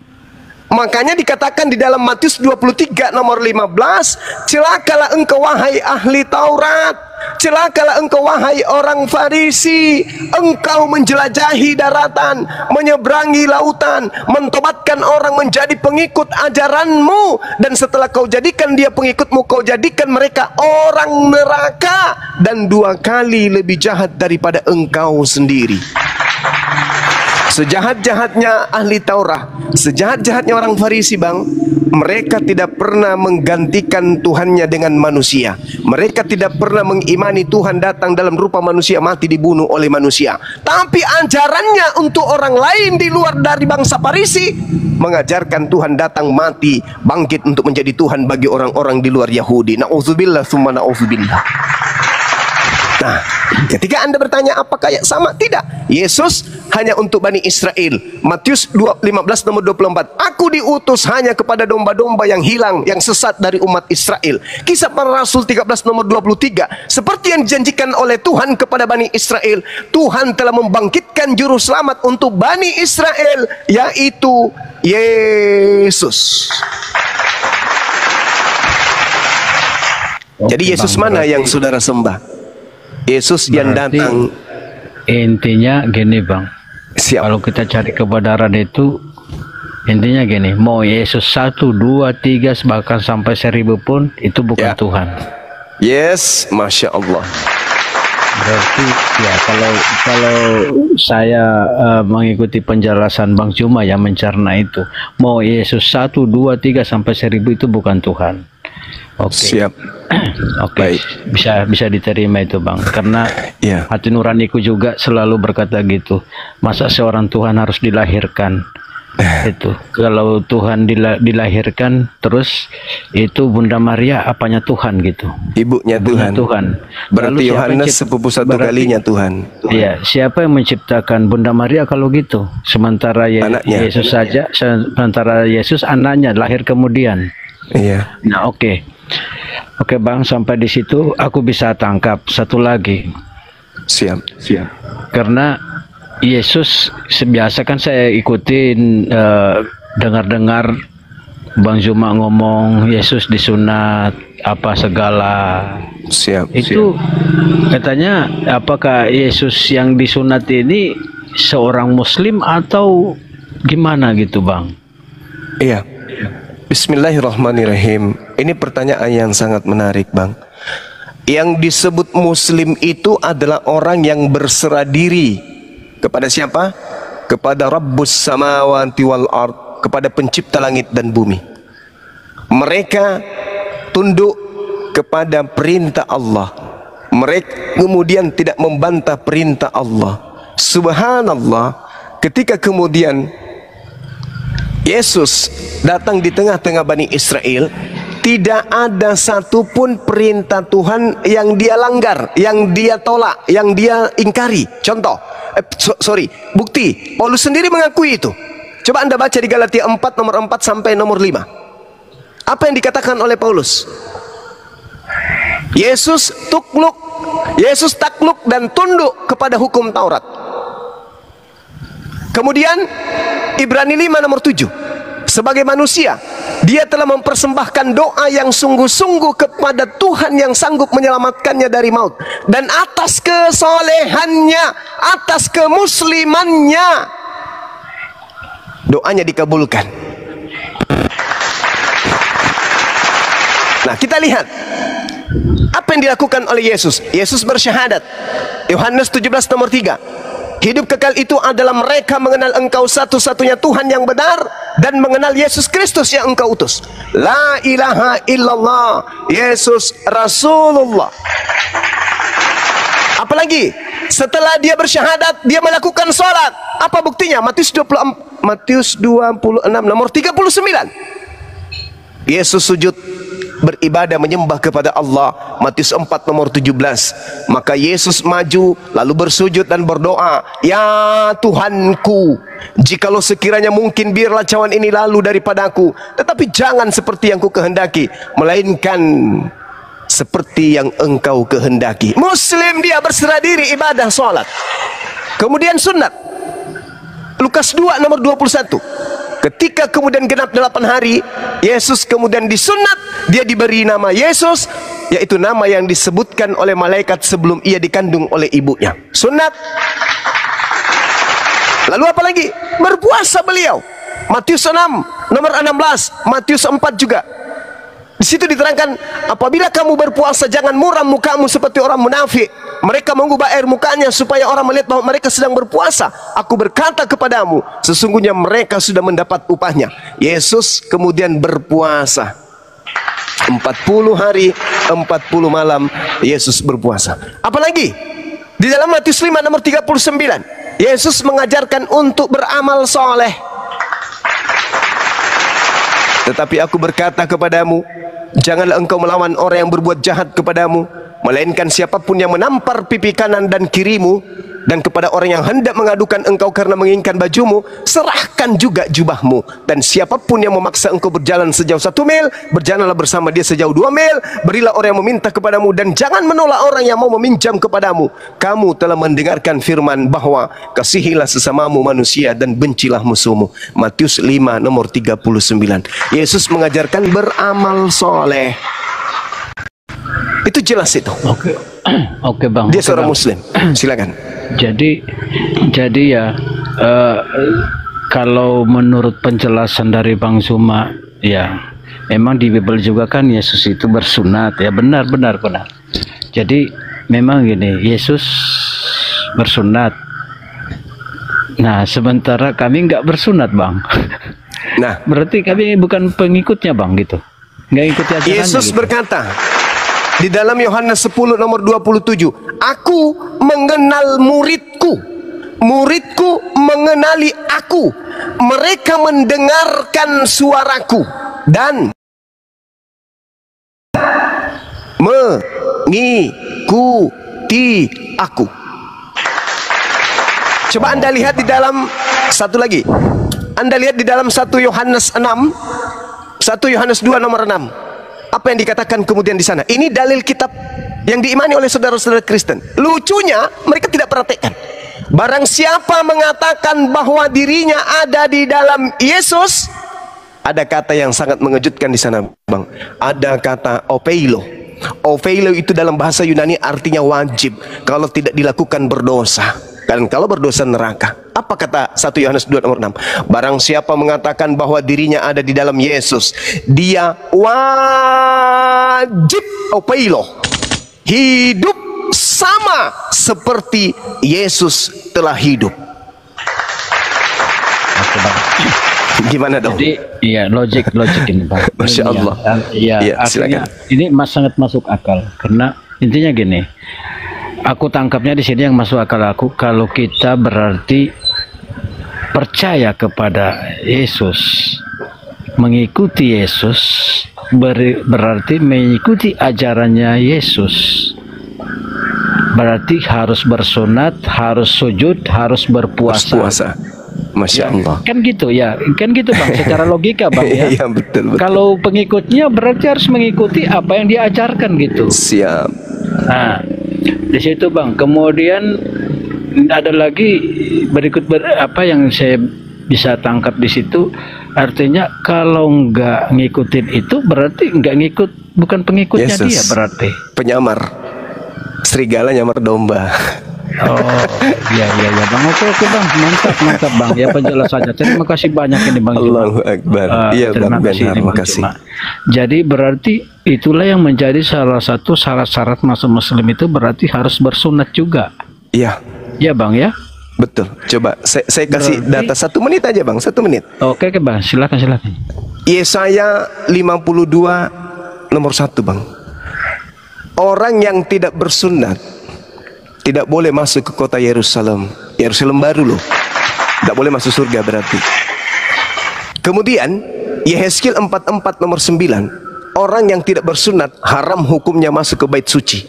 A: Makanya dikatakan di dalam Matius 23 nomor 15, celakalah engkau wahai ahli Taurat, celakalah engkau wahai orang Farisi, engkau menjelajahi daratan, menyeberangi lautan, mentobatkan orang menjadi pengikut ajaranmu, dan setelah kau jadikan dia pengikutmu, kau jadikan mereka orang neraka, dan 2 kali lebih jahat daripada engkau sendiri. Sejahat-jahatnya ahli Taurat, sejahat-jahatnya orang Farisi, bang, mereka tidak pernah menggantikan Tuhannya dengan manusia. Mereka tidak pernah mengimani Tuhan datang dalam rupa manusia, mati dibunuh oleh manusia. Tapi ajarannya untuk orang lain di luar dari bangsa Farisi mengajarkan Tuhan datang, mati, bangkit untuk menjadi Tuhan bagi orang-orang di luar Yahudi. Na'udzubillah summa na'udzubillah. Nah, ketika Anda bertanya apakah sama? Tidak. Yesus hanya untuk Bani Israel. Matius 15 nomor 24. Aku diutus hanya kepada domba-domba yang hilang, yang sesat dari umat Israel. Kisah Para Rasul 13 nomor 23. Seperti yang dijanjikan oleh Tuhan kepada Bani Israel, Tuhan telah membangkitkan juru selamat untuk Bani Israel, yaitu Yesus. Jadi Yesus mana yang saudara sembah? Yesus yang datang.
B: Intinya gini bang, kalau kita cari kebenaran itu intinya gini, mau Yesus 1, 2, 3 bahkan sampai 1000 pun itu bukan Tuhan.
A: Yes, Masya Allah.
B: Berarti ya kalau saya mengikuti penjelasan Bang Cuma yang mencerna itu, mau Yesus 1, 2, 3 sampai 1000 itu bukan Tuhan. Oke.
A: Siap.
B: Oke. Bisa diterima itu bang, karena hati nuraniku juga selalu berkata gitu. Masa seorang Tuhan harus dilahirkan? Itu kalau Tuhan dilahirkan terus itu Bunda Maria apanya Tuhan gitu? Ibunya Tuhan.
A: Berarti Yohanes sepupu satu kalinya Tuhan.
B: Iya, siapa yang menciptakan Bunda Maria kalau gitu? Sementara Yesus saja, sementara Yesus anaknya lahir kemudian.
A: Iya.
B: Nah, oke bang, sampai di situ aku bisa tangkap satu lagi.
A: Siap.
B: Karena Yesus biasa kan saya ikutin, dengar Bang Zuma ngomong Yesus disunat apa segala.
A: Siap.
B: Itu katanya apakah Yesus yang disunat ini seorang Muslim atau gimana gitu bang?
A: Iya. Bismillahirrahmanirrahim. Ini pertanyaan yang sangat menarik bang. Yang disebut Muslim itu adalah orang yang berserah diri kepada siapa? Kepada Rabbus samawati wal ard, kepada pencipta langit dan bumi. Mereka tunduk kepada perintah Allah. Mereka kemudian tidak membantah perintah Allah. Subhanallah, ketika kemudian Yesus datang di tengah-tengah Bani Israel, tidak ada satupun perintah Tuhan yang dia langgar, yang dia tolak, yang dia ingkari. Contoh, bukti, Paulus sendiri mengakui itu. Coba Anda baca di Galatia 4 nomor 4 sampai nomor 5. Apa yang dikatakan oleh Paulus? Yesus takluk dan tunduk kepada hukum Taurat. Kemudian Ibrani 5 nomor 7. Sebagai manusia, dia telah mempersembahkan doa yang sungguh-sungguh kepada Tuhan yang sanggup menyelamatkannya dari maut. Dan atas kesolehannya, atas kemuslimannya, doanya dikabulkan. Nah, kita lihat apa yang dilakukan oleh Yesus. Yesus bersyahadat. Yohanes 17 nomor 3. Hidup kekal itu adalah mereka mengenal engkau satu-satunya Tuhan yang benar dan mengenal Yesus Kristus yang engkau utus. La ilaha illallah, Yesus Rasulullah. Apalagi setelah dia bersyahadat, dia melakukan sholat. Apa buktinya? Matius 26 nomor 39. Yesus sujud beribadah menyembah kepada Allah. Matius 4 nomor 17. Maka Yesus maju lalu bersujud dan berdoa, ya Tuhanku, jikalau sekiranya mungkin biarlah cawan ini lalu daripadaku, tetapi jangan seperti yang ku kehendaki, melainkan seperti yang engkau kehendaki. Muslim, dia berserah diri, ibadah, sholat. Kemudian sunat. Lukas 2 nomor 21. Ketika kemudian genap 8 hari, Yesus kemudian disunat, dia diberi nama Yesus, yaitu nama yang disebutkan oleh malaikat sebelum ia dikandung oleh ibunya. Sunat. Lalu apa lagi? Berpuasa beliau. Matius 6 nomor 16, Matius 4 juga. Di situ diterangkan, apabila kamu berpuasa jangan muram mukamu seperti orang munafik. Mereka mengubah air mukanya supaya orang melihat bahwa mereka sedang berpuasa. Aku berkata kepadamu, sesungguhnya mereka sudah mendapat upahnya. Yesus kemudian berpuasa 40 hari 40 malam. Yesus berpuasa. Apalagi di dalam Matius 5 nomor 39, Yesus mengajarkan untuk beramal soleh. Tetapi aku berkata kepadamu, janganlah engkau melawan orang yang berbuat jahat kepadamu, melainkan siapapun yang menampar pipi kanan dan kirimu, dan kepada orang yang hendak mengadukan engkau karena menginginkan bajumu, serahkan juga jubahmu. Dan siapapun yang memaksa engkau berjalan sejauh 1 mil, berjalanlah bersama dia sejauh 2 mil. Berilah orang yang meminta kepadamu, dan jangan menolak orang yang mau meminjam kepadamu. Kamu telah mendengarkan firman bahwa kasihilah sesamamu manusia dan bencilah musuhmu. Matius 5 nomor 39. Yesus mengajarkan beramal soleh. Itu jelas itu.
B: Oke. Oke Bang.
A: Dia
B: Oke,
A: seorang
B: Bang.
A: Muslim. Silakan.
B: Jadi ya kalau menurut penjelasan dari Bang Zuma, ya memang di Bible juga kan Yesus itu bersunat, ya benar. Jadi memang gini, Yesus bersunat. Nah sementara kami nggak bersunat Bang.
A: Nah,
B: Berarti kami bukan pengikutnya Bang gitu, nggak ikuti ajarannya.
A: Yesus
B: gitu.
A: berkata di dalam Yohanes 10 nomor 27, aku mengenal muridku, muridku mengenali aku, mereka mendengarkan suaraku dan mengikuti aku. Coba Anda lihat di dalam satu lagi, Anda lihat di dalam 1 Yohanes 6, 1 Yohanes 2 nomor 6. Apa yang dikatakan kemudian di sana? Ini dalil kitab yang diimani oleh saudara-saudara Kristen. Lucunya mereka tidak perhatikan. Barang siapa mengatakan bahwa dirinya ada di dalam Yesus, ada kata yang sangat mengejutkan di sana, Bang. Ada kata opeilo. Opeilo itu dalam bahasa Yunani artinya wajib. Kalau tidak dilakukan berdosa. Dan kalau berdosa neraka. Apa kata 1 Yohanes 2 nomor 6? Barang siapa mengatakan bahwa dirinya ada di dalam Yesus, dia wajib opeilo, hidup sama seperti Yesus telah hidup.
B: Oke, Bang.
A: Gimana dong?
B: Jadi iya logik ini Bang.
A: Masya Allah.
B: Iya,
A: silakan.
B: artinya ini sangat masuk akal karena intinya gini. Aku tangkapnya di sini yang masuk akal aku, kalau kita berarti percaya kepada Yesus, mengikuti Yesus, berarti mengikuti ajarannya Yesus. Berarti harus bersunat, harus sujud, harus berpuasa.
A: Masya Allah.
B: Kan gitu ya, kan gitu Bang, secara logika Bang ya.
A: Iya betul.
B: Kalau pengikutnya berarti harus mengikuti apa yang diajarkan gitu.
A: Siap.
B: Nah, di situ Bang. Kemudian ada lagi berikut apa yang saya bisa tangkap di situ, artinya kalau nggak ngikutin itu berarti nggak ngikut, bukan pengikutnya
A: Yesus.
B: dia berarti.
A: Penyamar. Serigala nyamar domba.
B: Oh iya Bang. Oke Bang, mantap Bang ya penjelasannya. Terima kasih banyak ini Bang.
A: Allahu Akbar. Iya
B: terima
A: Bang
B: kasih
A: Benar,
B: ini, Bang
A: makasih.
B: Cuma. Jadi berarti itulah yang menjadi salah satu syarat masuk Muslim itu berarti harus bersunat juga.
A: Iya.
B: Ya Bang ya.
A: Betul. Coba saya kasih
B: Berarti-
A: data 1 menit aja Bang, 1 menit.
B: Oke Bang, silakan.
A: Yesaya 52 nomor 1 Bang. Orang yang tidak bersunat tidak boleh masuk ke kota Yerusalem. Yerusalem baru loh. Tidak boleh masuk surga berarti. Kemudian Yehezkiel 44 nomor 9. Orang yang tidak bersunat haram hukumnya masuk ke bait suci.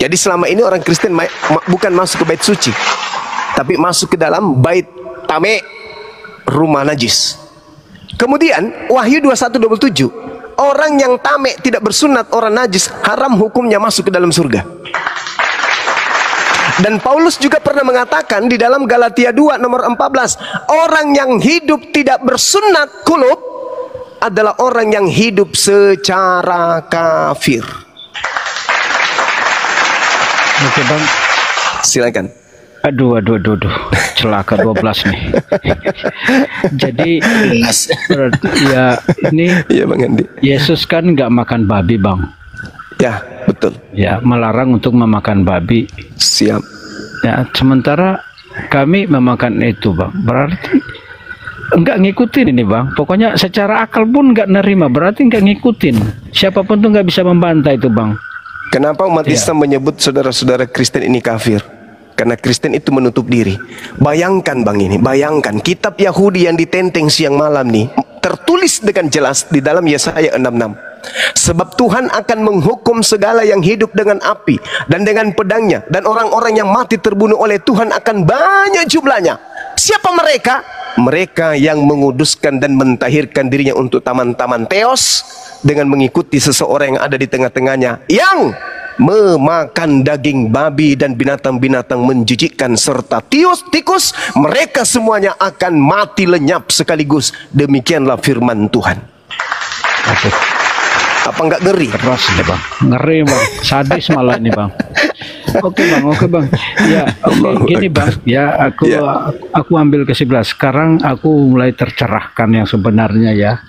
A: Jadi selama ini orang Kristen bukan masuk ke bait suci, tapi masuk ke dalam bait tame, rumah najis. Kemudian Wahyu 21:27, orang yang tame tidak bersunat, orang najis, haram hukumnya masuk ke dalam surga. Dan Paulus juga pernah mengatakan di dalam Galatia 2 nomor 14, orang yang hidup tidak bersunat kulub adalah orang yang hidup secara kafir.
B: Oke bang.
A: Silakan.
B: Aduh. Celaka 12 nih. Jadi berarti ya ini
A: Iya Bang Andi.
B: Yesus kan nggak makan babi bang.
A: Ya, betul.
B: Ya, melarang untuk memakan babi.
A: Siap.
B: Ya, sementara kami memakan itu bang. Berarti nggak ngikutin ini bang. Pokoknya secara akal pun nggak nerima. Berarti nggak ngikutin. Siapapun tuh nggak bisa membantah itu bang.
A: Kenapa umat Islam menyebut saudara-saudara Kristen ini kafir? Karena Kristen itu menutup diri. Bayangkan bang ini, bayangkan kitab Yahudi yang ditenteng siang malam nih tertulis dengan jelas di dalam Yesaya 66. Sebab Tuhan akan menghukum segala yang hidup dengan api dan dengan pedangnya, dan orang-orang yang mati terbunuh oleh Tuhan akan banyak jumlahnya. Siapa mereka? Mereka yang menguduskan dan mentahirkan dirinya untuk taman-taman teos dengan mengikuti seseorang yang ada di tengah-tengahnya yang memakan daging babi dan binatang-binatang menjijikkan serta tikus, mereka semuanya akan mati lenyap sekaligus. Demikianlah firman Tuhan.
B: Aduh,
A: Apa enggak ngeri?
B: keras nih bang, ngeri bang, sadis malah ini bang. Oke bang, ya oke, gini bang, ya aku ambil kesimpulan. Sekarang aku mulai tercerahkan yang sebenarnya ya.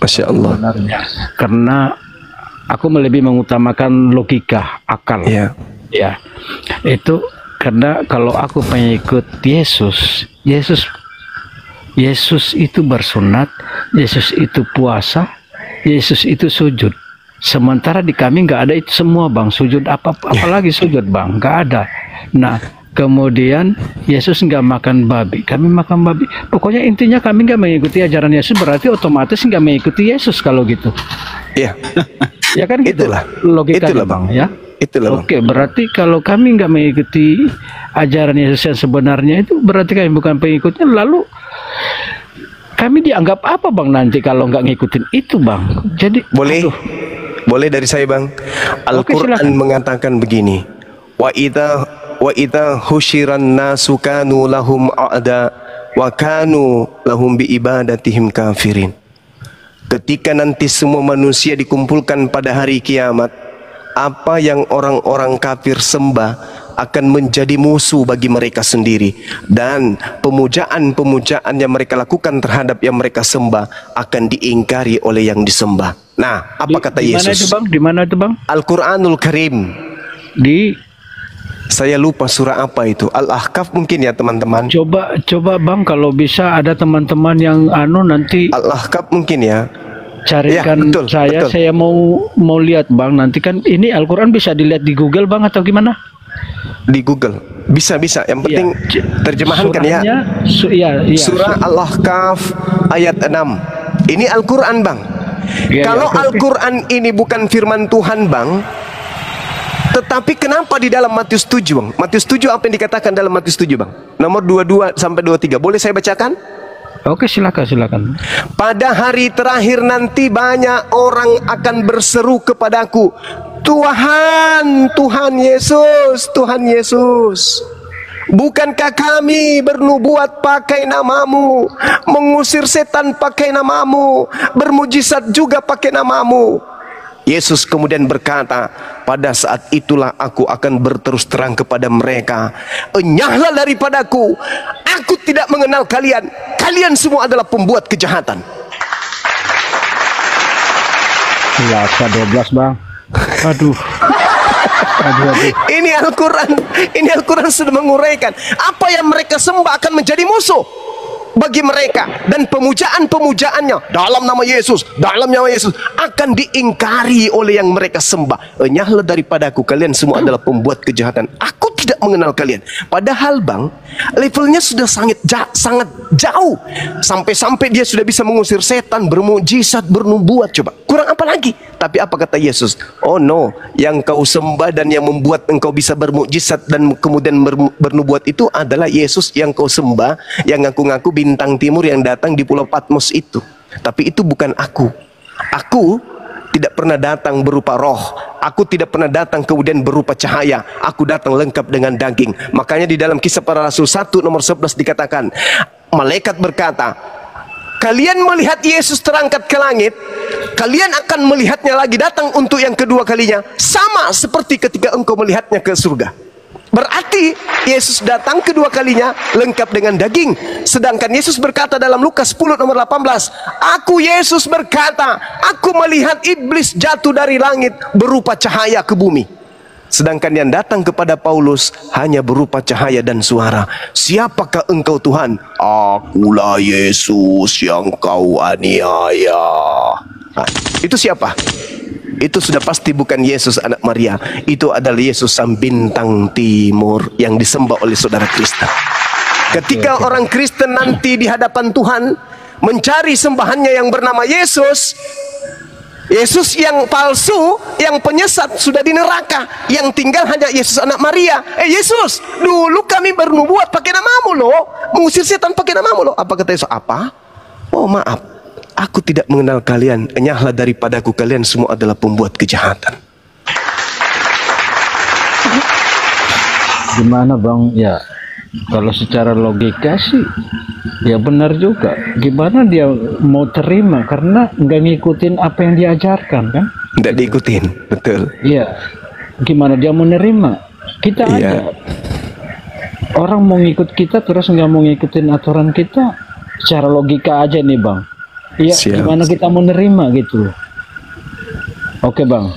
A: Masya Allah.
B: Sebenarnya, karena aku lebih mengutamakan logika, akal.
A: Ya.
B: Ya, itu karena kalau aku pengikut Yesus itu bersunat, Yesus itu puasa, Yesus itu sujud. Sementara di kami nggak ada itu semua bang. Sujud apalagi sujud bang, nggak ada. Nah kemudian Yesus nggak makan babi, kami makan babi. Pokoknya intinya kami nggak mengikuti ajaran Yesus, berarti otomatis nggak mengikuti Yesus kalau gitu.
A: Iya.
B: Ya kan gitu.
A: Itulah
B: logikanya bang ya.
A: Itulah bang.
B: Oke, berarti kalau kami nggak mengikuti ajaran Yesus yang sebenarnya itu berarti kami bukan pengikutnya. Lalu kami dianggap apa bang nanti kalau nggak ngikutin itu bang? Jadi
A: boleh dari saya bang. Al-Quran mengatakan begini. Wa idza husyiran nasu kanu lahum a'da wa kanu lahum bi ibadatihim kafirin. Ketika nanti semua manusia dikumpulkan pada hari kiamat, apa yang orang-orang kafir sembah akan menjadi musuh bagi mereka sendiri, dan pemujaan-pemujaan yang mereka lakukan terhadap yang mereka sembah akan diingkari oleh yang disembah. Nah, apa kata Yesus?
B: Di mana itu bang?
A: Al-Quranul Karim. Saya lupa surah apa itu. Al-Ahqaf mungkin ya teman-teman.
B: Coba bang, kalau bisa ada teman-teman yang nanti
A: Al-Ahqaf mungkin ya.
B: Carikan
A: ya, betul.
B: Saya mau lihat bang. Nanti kan ini Al-Quran bisa dilihat di Google bang atau gimana?
A: Di Google bisa. Yang penting terjemahan kan ya. Surah Al-Ahqaf ayat 6. Ini Al-Quran bang. Kalau Al-Quran ini bukan firman Tuhan bang, tetapi kenapa di dalam Matius 7 bang? Matius 7 apa yang dikatakan dalam Matius 7 bang? Nomor 22 sampai 23. Boleh saya bacakan?
B: Oke, silakan.
A: Pada hari terakhir nanti banyak orang akan berseru kepadaku, Tuhan, Tuhan Yesus, bukankah kami bernubuat pakai namamu, mengusir setan pakai namamu, bermujizat juga pakai namamu? Yesus kemudian berkata, pada saat itulah aku akan berterus terang kepada mereka, enyahlah daripadaku, aku tidak mengenal kalian, kalian semua adalah pembuat kejahatan.
B: Celaka 12 bang. Aduh.
A: Ini Al-Quran sudah menguraikan apa yang mereka sembah akan menjadi musuh bagi mereka, dan pemujaan-pemujaannya dalam nama Yesus akan diingkari oleh yang mereka sembah. Enyahlah daripadaku, kalian semua adalah pembuat kejahatan, aku tidak mengenal kalian. Padahal bang, levelnya sudah sangat jauh, sampai dia sudah bisa mengusir setan, bermujizat, bernubuat. Coba kurang apa lagi? Tapi apa kata Yesus? Oh no, yang kau sembah dan yang membuat engkau bisa bermujizat dan kemudian bernubuat itu adalah Yesus yang kau sembah, yang ngaku-ngaku bintang timur yang datang di Pulau Patmos itu. Tapi itu bukan aku. Aku tidak pernah datang berupa roh. Aku tidak pernah datang kemudian berupa cahaya. Aku datang lengkap dengan daging. Makanya di dalam Kisah Para Rasul 1 nomor 11 dikatakan, malaikat berkata, kalian melihat Yesus terangkat ke langit, kalian akan melihatnya lagi datang untuk yang kedua kalinya, sama seperti ketika engkau melihatnya ke surga. Berarti Yesus datang kedua kalinya lengkap dengan daging. Sedangkan Yesus berkata dalam Lukas 10 nomor 18, Aku Yesus berkata, aku melihat iblis jatuh dari langit berupa cahaya ke bumi. Sedangkan yang datang kepada Paulus hanya berupa cahaya dan suara. Siapakah engkau Tuhan? Akulah Yesus yang kau aniaya. Nah, itu siapa? Itu sudah pasti bukan Yesus anak Maria. Itu adalah Yesus sang bintang timur yang disembah oleh saudara Kristen. Ketika orang Kristen nanti di hadapan Tuhan mencari sembahannya yang bernama Yesus, Yesus yang palsu, yang penyesat sudah di neraka. Yang tinggal hanya Yesus anak Maria. Yesus, dulu kami bernubuat pakai namamu loh, mengusir setan pakai namamu loh. Apa kata Yesus? Apa? Oh maaf, aku tidak mengenal kalian. Enyahlah daripadaku, kalian semua adalah pembuat kejahatan.
B: Gimana bang? Ya, kalau secara logika sih ya benar juga. Gimana dia mau terima karena nggak ngikutin apa yang diajarkan kan?
A: Tidak diikutin, betul.
B: Iya. Gimana dia mau nerima? Kita aja. Orang mau ngikut kita terus nggak mau ngikutin aturan kita. Secara logika aja nih bang. Iya. Gimana kita mau nerima gitu? Oke bang.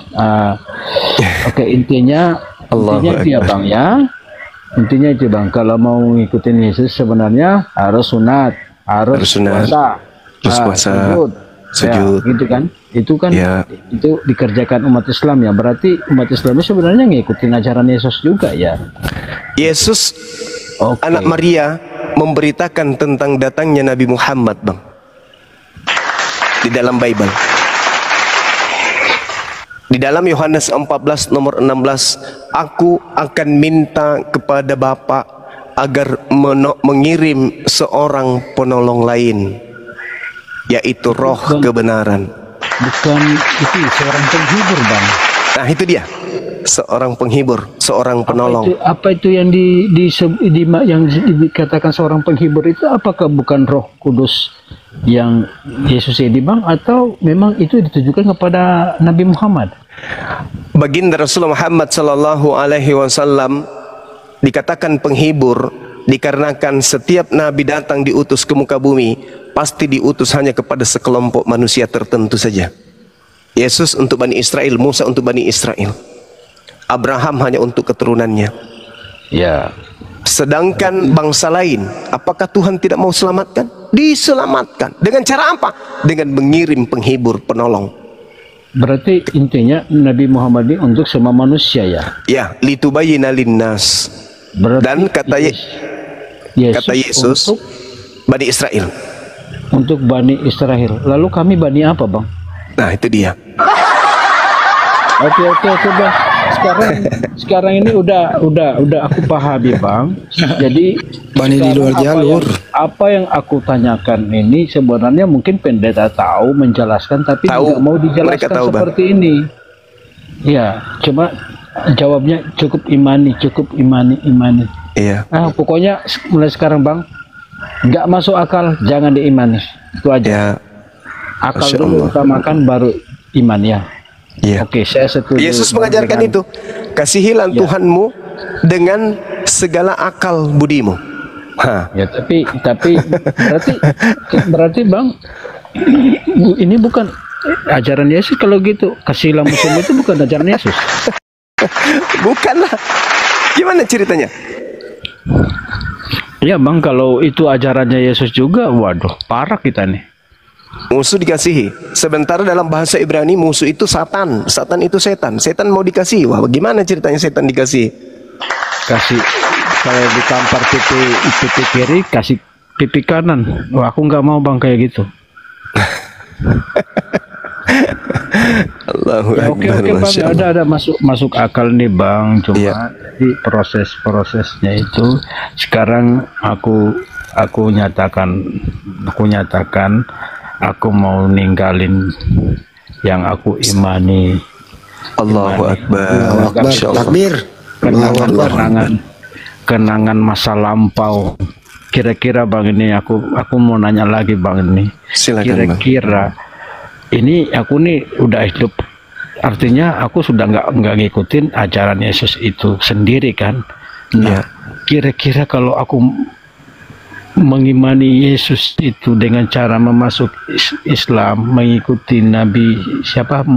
B: Oke intinya itu ya bang ya. Intinya itu bang, kalau mau ngikutin Yesus sebenarnya harus sunat, harus puasa, sujud, ya, gitu kan? Itu kan itu dikerjakan umat Islam ya. Berarti umat Islam sebenarnya ngikutin ajaran Yesus juga ya.
A: Yesus anak Maria memberitakan tentang datangnya Nabi Muhammad bang di dalam Bible. Di dalam Yohanes 14 nomor 16, aku akan minta kepada Bapa agar mengirim seorang penolong lain, yaitu Roh kebenaran. Bukan itu seorang penghibur bang. Nah itu dia, seorang penghibur, seorang penolong.
B: Apa itu yang yang dikatakan seorang penghibur itu? Apakah bukan Roh Kudus yang Yesus ini bang, atau memang itu ditujukan kepada Nabi Muhammad?
A: Baginda Rasulullah Muhammad sallallahu alaihi wasallam dikatakan penghibur dikarenakan setiap nabi datang diutus ke muka bumi pasti diutus hanya kepada sekelompok manusia tertentu saja. Yesus untuk Bani Israel, Musa untuk Bani Israel, Abraham hanya untuk keturunannya. Ya. Sedangkan bangsa lain, apakah Tuhan tidak mau selamatkan? Diselamatkan. Dengan cara apa? Dengan mengirim penghibur, penolong.
B: Berarti intinya Nabi Muhammad ini untuk semua manusia ya?
A: Ya, litubayyina linnas. Dan kata Yesus untuk Bani Israel.
B: Untuk Bani Israel. Lalu kami Bani apa bang?
A: Nah itu dia.
B: Oke bang. Sekarang ini udah aku pahami bang. Jadi
H: Bani di luar jalur.
B: Apa yang aku tanyakan ini sebenarnya mungkin pendeta tahu menjelaskan, tapi nggak mau dijelaskan seperti ini. Ya, cuma jawabnya cukup imani.
A: Iya.
B: Pokoknya mulai sekarang bang, nggak masuk akal jangan diimani. Itu aja. Ya. Akal dulu utamakan baru iman ya.
A: Yeah.
B: Oke, saya setuju.
A: Yesus mengajarkan itu. Kasihilah Tuhanmu dengan segala akal budimu.
B: Ya, tapi berarti bang, ini bukan ajaran Yesus kalau gitu. Kasihilah musuhmu itu bukan ajaran Yesus.
A: Bukanlah. Gimana ceritanya?
B: Ya bang, kalau itu ajarannya Yesus juga, waduh, parah kita nih.
A: Musuh dikasihi. Sementara dalam bahasa Ibrani musuh itu Satan. Satan itu setan. Setan mau dikasihi. Wah, bagaimana ceritanya setan dikasihi?
B: Kasih, kalau ditampar pipi kiri, kasih pipi kanan. Wah, aku nggak mau bang kayak gitu. Oke bang, ada masuk akal nih bang. Cuma di prosesnya itu sekarang aku nyatakan aku mau ninggalin yang aku imani.
A: Allahu Akbar.
H: Takbir.
B: Kenangan masa lampau. Kira-kira bang ini aku mau nanya lagi bang ini.
A: Silakan,
B: kira-kira ini aku nih udah hidup, artinya aku sudah nggak ngikutin ajaran Yesus itu sendiri kan. Nah, kira-kira kalau aku mengimani Yesus itu dengan cara memasuk Islam, mengikuti Nabi siapa?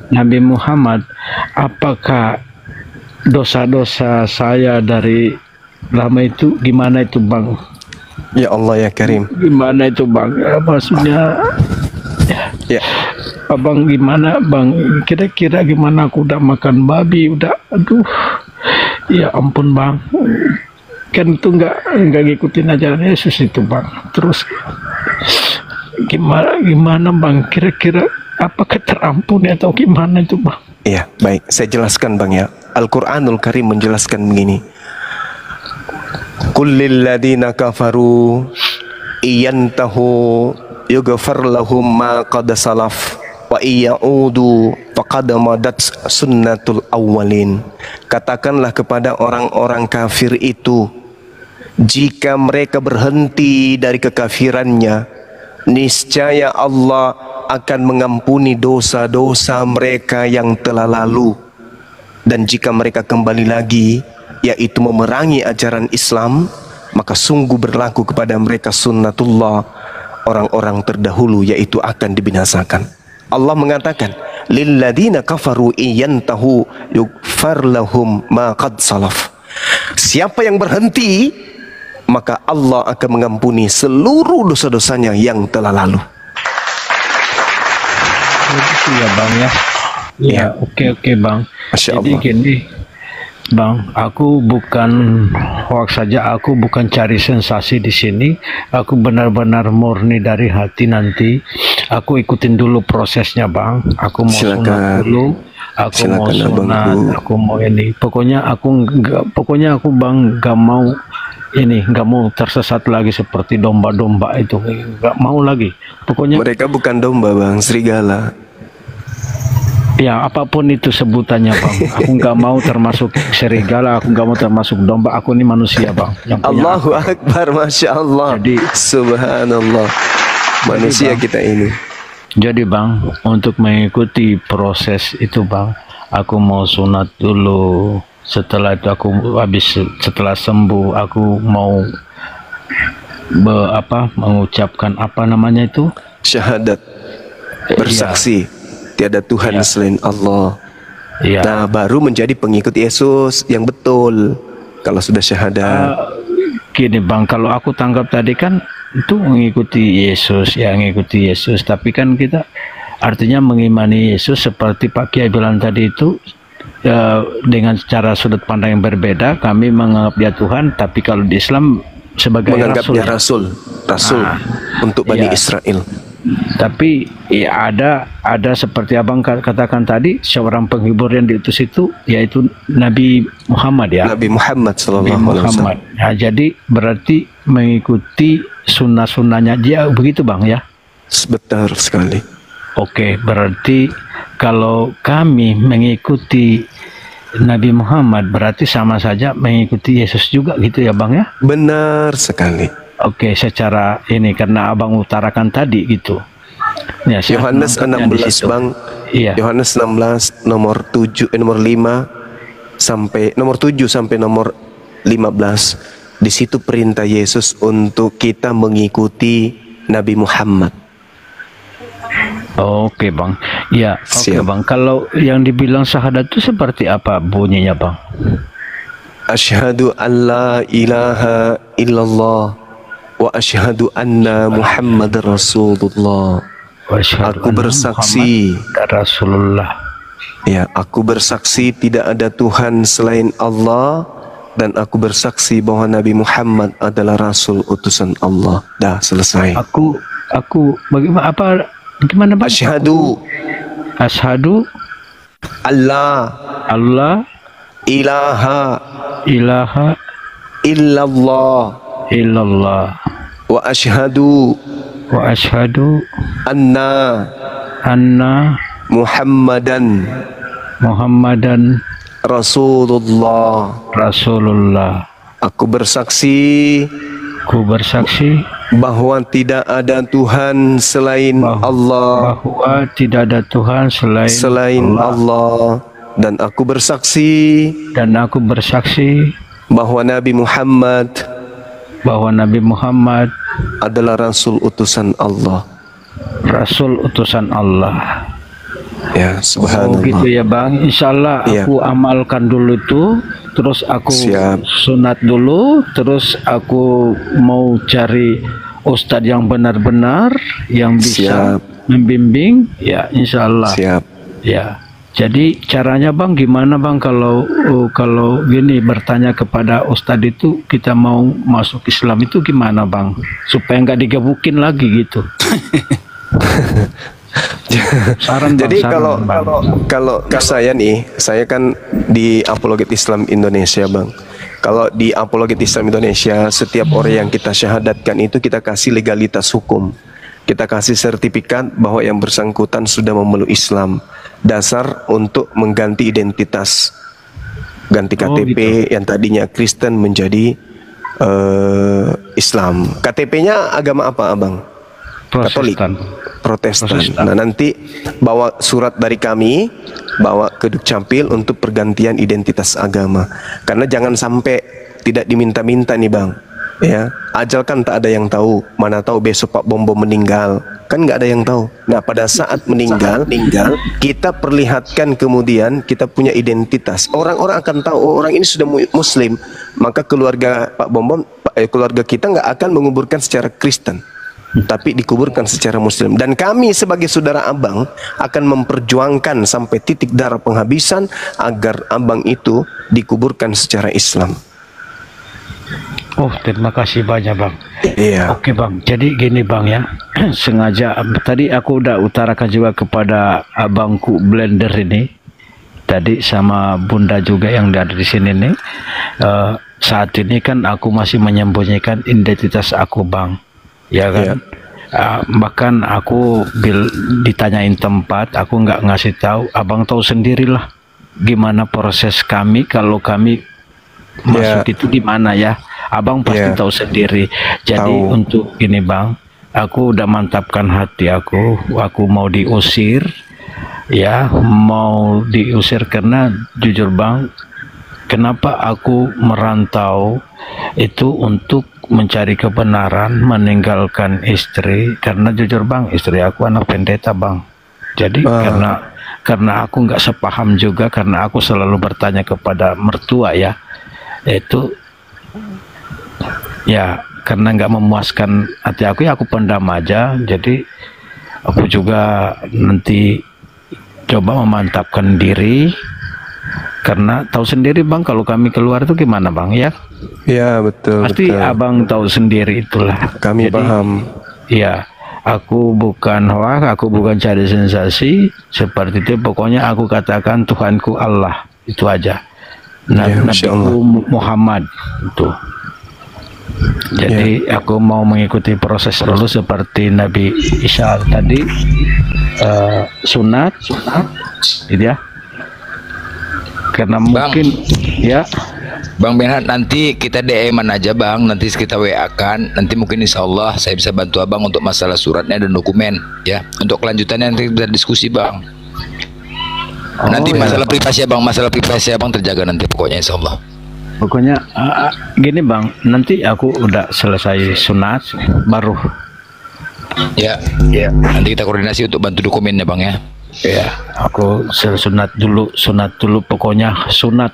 B: Nabi Muhammad, apakah dosa-dosa saya dari lama itu gimana itu Bang?
A: Ya Allah ya Karim.
B: Gimana itu Bang? Maksudnya ya. Abang gimana Bang? Kira-kira gimana, aku udah makan babi, udah aduh. Ya ampun Bang. Kan itu nggak ngikutin ajaran Yesus itu Bang. Terus gimana Bang? Kira-kira apakah terampuni atau gimana itu Bang?
A: Iya, baik. Saya jelaskan Bang ya. Al-Quranul Karim menjelaskan begini. Kullil ladina kafaru iyantahu yughfar lahum ma qad salaf wa iyaudu faqad madat sunnatul awwalin. Katakanlah kepada orang-orang kafir itu, jika mereka berhenti dari kekafirannya, niscaya Allah akan mengampuni dosa-dosa mereka yang telah lalu. Dan jika mereka kembali lagi, yaitu memerangi ajaran Islam, maka sungguh berlaku kepada mereka sunnatullah, orang-orang terdahulu, yaitu akan dibinasakan. Allah mengatakan, lilladina kafaru iyantahu yughfar lahum ma qad salaf. Siapa yang berhenti, maka Allah akan mengampuni seluruh dosa-dosanya yang telah lalu.
B: Begitu ya Bang ya. Ya, oke Bang.
A: Masya
B: Jadi
A: Allah.
B: gini Bang, aku bukan hoax saja, aku bukan cari sensasi di sini. Aku benar-benar murni dari hati. Nanti aku ikutin dulu prosesnya Bang. Aku mau sunat dulu, aku mau sunat, aku mau ini. Pokoknya aku Bang gak mau ini, nggak mau tersesat lagi seperti domba-domba itu, nggak mau lagi. Pokoknya
A: mereka bukan domba Bang, serigala.
B: Ya apapun itu sebutannya Bang, aku nggak mau termasuk serigala, aku nggak mau termasuk domba, aku ini manusia Bang.
A: Allahu Akbar, Masya Allah.
B: Jadi
A: Subhanallah, manusia
B: Bang,
A: kita ini.
B: Jadi Bang, untuk mengikuti proses itu Bang, aku mau sunat dulu. Setelah itu setelah sembuh, aku mau mengucapkan apa namanya itu?
A: Syahadat, bersaksi tiada Tuhan selain Allah. Nah, baru menjadi pengikut Yesus yang betul kalau sudah syahadat.
B: Gini Bang, kalau aku tangkap tadi kan itu mengikuti Yesus, mengikuti Yesus, tapi kan kita artinya mengimani Yesus seperti Pak Kiai bilang tadi itu. Dengan cara sudut pandang yang berbeda, kami menganggap dia Tuhan, tapi kalau di Islam sebagai
A: menganggap
B: rasul,
A: dia rasul untuk Bani Israel.
B: Tapi ya ada seperti abang katakan tadi, seorang penghibur yang diutus itu yaitu Nabi Muhammad ya.
A: Nabi Muhammad sallallahu alaihi wasallam.
B: Nah, jadi berarti mengikuti sunnah-sunnahnya dia begitu Bang ya.
A: Betul sekali.
B: Oke, berarti kalau kami mengikuti Nabi Muhammad berarti sama saja mengikuti Yesus juga gitu ya Bang ya?
A: Benar sekali.
B: Oke, secara ini karena abang utarakan tadi gitu. Ya,
A: Yohanes 16 Bang.
B: Iya.
A: Yohanes 16 nomor 5 sampai nomor 7 sampai nomor 15. Di situ perintah Yesus untuk kita mengikuti Nabi Muhammad.
B: Oke Bang, ya oke Bang. Kalau yang dibilang syahadat itu seperti apa bunyinya Bang?
A: Asyhadu an la ilaha illallah wa asyhadu anna Muhammadar Rasulullah. Aku bersaksi
B: Rasulullah.
A: Ya, aku bersaksi tidak ada Tuhan selain Allah, dan aku bersaksi bahwa Nabi Muhammad adalah Rasul utusan Allah. Dah selesai.
B: Aku bagaimana Bang? Asyhadu Allah ilaha illallah
A: wa asyhadu anna Muhammadan Rasulullah. Aku bersaksi bahwa tidak ada Tuhan selain Allah,
B: bahwa tidak ada Tuhan selain
A: Allah, Dan aku bersaksi bahwa Nabi Muhammad adalah Rasul utusan Allah. Ya, subhanallah.
B: Oh gitu ya Bang. Insyaallah aku amalkan dulu itu, terus aku sunat dulu, terus aku mau cari ustadz yang benar-benar yang bisa membimbing. Ya, insyaallah. Ya. Jadi caranya Bang gimana Bang kalau gini bertanya kepada ustadz itu kita mau masuk Islam itu gimana Bang? Supaya nggak digebukin lagi gitu.
A: Jadi kalau saya nih, saya kan di Apologet Islam Indonesia Bang. Kalau di Apologet Islam Indonesia, setiap orang yang kita syahadatkan itu kita kasih legalitas hukum. Kita kasih sertifikat bahwa yang bersangkutan sudah memeluk Islam. Dasar untuk mengganti identitas, ganti KTP yang tadinya Kristen menjadi Islam. KTP-nya agama apa Abang? Katolik, Protestan. Nah nanti bawa surat dari kami, bawa ke Dukcapil untuk pergantian identitas agama. Karena jangan sampai tidak diminta-minta nih Bang. Ya, ajal kan tak ada yang tahu. Mana tahu besok Pak Bom meninggal, kan nggak ada yang tahu. Nah pada saat meninggal kita perlihatkan kemudian kita punya identitas. Orang-orang akan tahu oh, orang ini sudah Muslim. Maka keluarga Pak Bom, keluarga kita nggak akan menguburkan secara Kristen, tapi dikuburkan secara Muslim. Dan kami sebagai saudara Abang akan memperjuangkan sampai titik darah penghabisan agar Abang itu dikuburkan secara Islam.
B: Oh, terima kasih banyak Bang.
A: Iya.
B: Oke Bang, jadi gini Bang ya, sengaja tadi aku udah utarakan juga kepada abangku Blender ini, tadi sama Bunda juga yang ada di sini nih. Saat ini kan aku masih menyembunyikan identitas aku Bang, ya kan? Bahkan aku ditanyain tempat, aku nggak ngasih tahu. Abang tahu sendirilah gimana proses kami kalau kami masuk itu di mana ya. Abang pasti tahu sendiri. Jadi untuk ini Bang, aku udah mantapkan hati aku mau diusir, ya mau diusir karena jujur Bang, kenapa aku merantau itu untuk mencari kebenaran, meninggalkan istri, karena jujur Bang, istri aku anak pendeta Bang. Jadi karena aku nggak sepaham juga, karena aku selalu bertanya kepada mertua ya, itu ya karena nggak memuaskan hati aku ya aku pendam aja. Jadi aku juga nanti coba memantapkan diri, karena tahu sendiri Bang kalau kami keluar itu gimana Bang ya.
A: Ya betul.
B: Pasti betul. Abang tahu sendiri itulah.
A: Kami paham.
B: Ya, aku bukan hoak, aku bukan cari sensasi seperti itu. Pokoknya aku katakan Tuhanku Allah, itu aja. Nabiku Muhammad itu. Jadi aku mau mengikuti proses dulu seperti Nabi Isa tadi, sunat, gitu ya. Karena mungkin ya.
I: Bang Benhard, nanti kita DM-an aja Bang, nanti kita WA-kan, nanti mungkin insya Allah saya bisa bantu Abang untuk masalah suratnya dan dokumen ya. Untuk kelanjutannya nanti kita diskusi Bang. Nanti masalah privasi Abang, terjaga nanti pokoknya insya Allah.
B: Pokoknya gini Bang, nanti aku udah selesai sunat baru.
I: Ya, nanti kita koordinasi untuk bantu dokumennya Bang ya.
B: Ya, aku sunat dulu pokoknya sunat.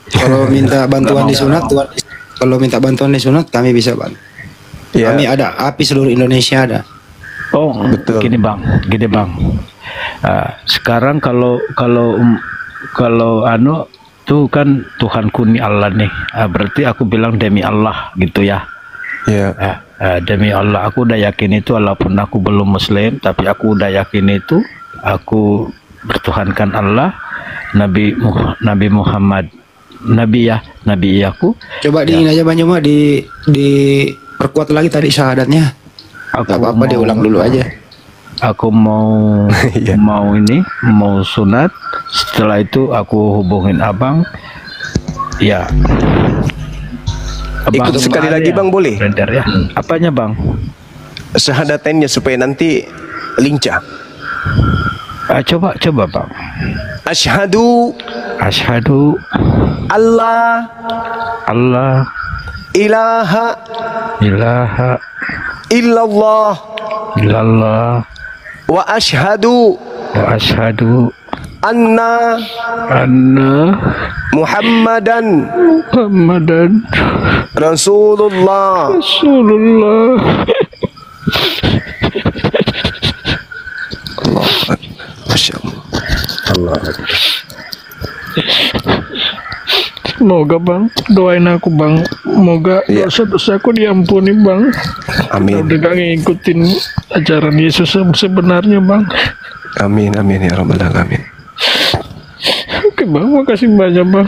H: Kalau minta bantuan di sunat, kami bisa Bang. Ya. Kami ada API seluruh Indonesia ada.
B: Oh, betul. Gini Bang. Sekarang kalau tuh kan Tuhanku nih Allah nih, berarti aku bilang demi Allah gitu ya. Demi Allah, aku udah yakin itu, walaupun aku belum Muslim, tapi aku udah yakin itu, aku bertuhankan Allah, Nabi Muhammad, Nabi aku.
H: Coba diingin aja Bang, cuma di perkuat lagi tadi syahadatnya. Gak apa-apa, diulang dulu aja.
B: Aku mau mau sunat. Setelah itu aku hubungin Abang. Ya. Abang,
A: ikut sekali lagi Bang boleh?
B: Ya. Apanya Bang?
A: Syahadatannya supaya nanti lincah.
B: Coba Bang.
A: Asyhadu Allah ilaha illallah wa asyhadu anna Muhammadan Rasulullah. Masya Allah.
J: Semoga bang, doain aku bang, semoga dosa-dosaku diampuni bang.
A: Amin.
J: Udah gak ngikutin ajaran Yesus sebenarnya bang.
A: Amin ya rabbal alamin.
J: Oke bang, makasih banyak bang.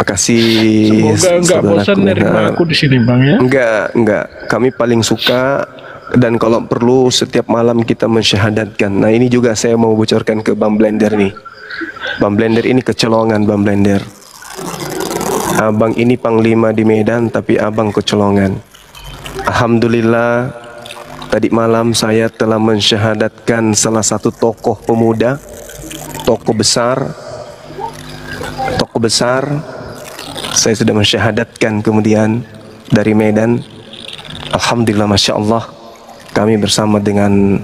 A: Makasih.
J: Semoga nggak bosan nerima aku di sini bang ya.
A: Enggak. Kami paling suka, dan kalau perlu setiap malam kita mensyahadatkan. Nah ini juga saya mau bocorkan ke Bang Blender nih. Bang Blender ini kecolongan Bang Blender. Abang ini panglima di Medan tapi abang kecolongan. Alhamdulillah tadi malam saya telah mensyahadatkan salah satu tokoh pemuda, tokoh besar. Saya sudah mensyahadatkan kemudian dari Medan. Alhamdulillah, Masya Allah, kami bersama dengan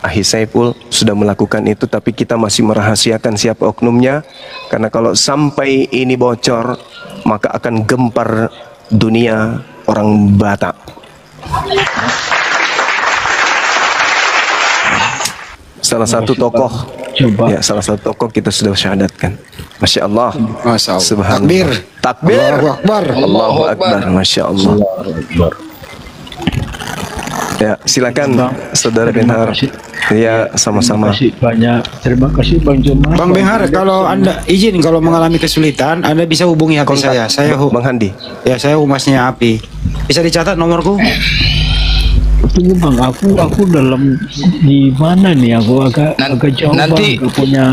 A: Ahi Saiful sudah melakukan itu, tapi kita masih merahasiakan siapa oknumnya, karena kalau sampai ini bocor maka akan gempar dunia orang Batak. Salah satu tokoh, salah satu tokoh kita sudah syahadatkan. Masya Allah. Subhanallah. Takbir. Allahu Akbar. Masya Allah. Ya, silakan Saudara Benhar. Ya, sama-sama.
B: Terima kasih Bang Jemaah.
H: Bang Benhar, kalau Anda izin, kalau mengalami kesulitan Anda bisa hubungi HP saya.
A: Bang Handi.
H: Ya, saya humasnya Api. Bisa dicatat nomorku?
B: Tunggu Bang, aku dalam di mana nih? Aku agak jauh
I: nanti,
B: Bang, punya.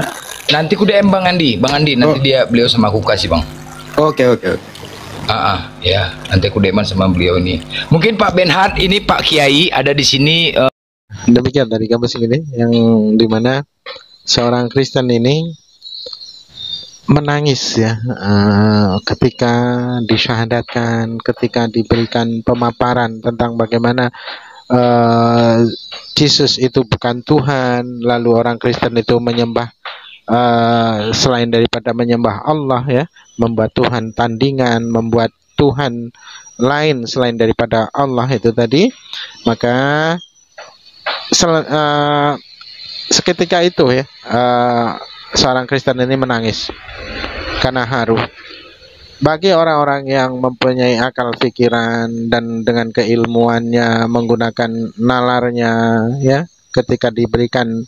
I: Nanti ku DM Bang Andi, nanti beliau sama aku kasih Bang.
H: Oke.
I: Ya, nanti aku DM sama beliau ini. Mungkin Pak Benhard ini Pak Kiai ada di sini.
D: Demikian dari kampus ini yang dimana seorang Kristen ini menangis ya ketika disyahadatkan, ketika diberikan pemaparan tentang bagaimana Yesus itu bukan Tuhan, lalu orang Kristen itu menyembah selain daripada menyembah Allah ya, membuat Tuhan tandingan, membuat Tuhan lain selain daripada Allah itu tadi, maka seketika itu ya seorang Kristen ini menangis karena haru. Bagi orang-orang yang mempunyai akal pikiran dan dengan keilmuannya, menggunakan nalarnya ya, ketika diberikan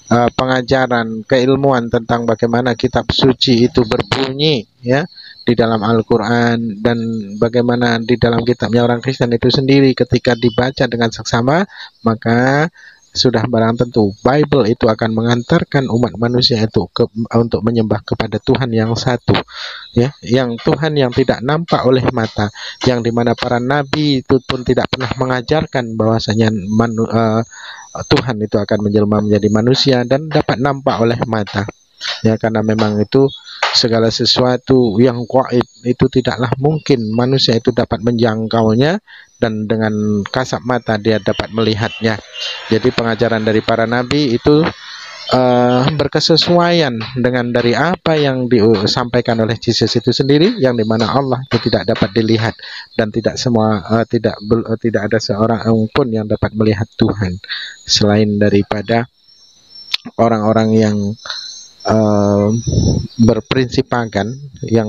D: pengajaran keilmuan tentang bagaimana kitab suci itu berbunyi ya di dalam Al-Quran, dan bagaimana di dalam kitabnya orang Kristen itu sendiri ketika dibaca dengan seksama, maka sudah barang tentu Bible itu akan mengantarkan umat manusia itu untuk menyembah kepada Tuhan yang satu ya, yang Tuhan yang tidak nampak oleh mata, yang dimana para nabi itu pun tidak pernah mengajarkan bahwasanya Tuhan itu akan menjelma menjadi manusia dan dapat nampak oleh mata ya, karena memang itu segala sesuatu yang gaib itu tidaklah mungkin manusia itu dapat menjangkaunya, dan dengan kasat mata dia dapat melihatnya. Jadi pengajaran dari para nabi itu berkesesuaian dengan dari apa yang disampaikan oleh Yesus itu sendiri, yang dimana Allah itu tidak dapat dilihat, dan tidak semua tidak ada seorang pun yang dapat melihat Tuhan selain daripada orang-orang yang berprinsip pagan, yang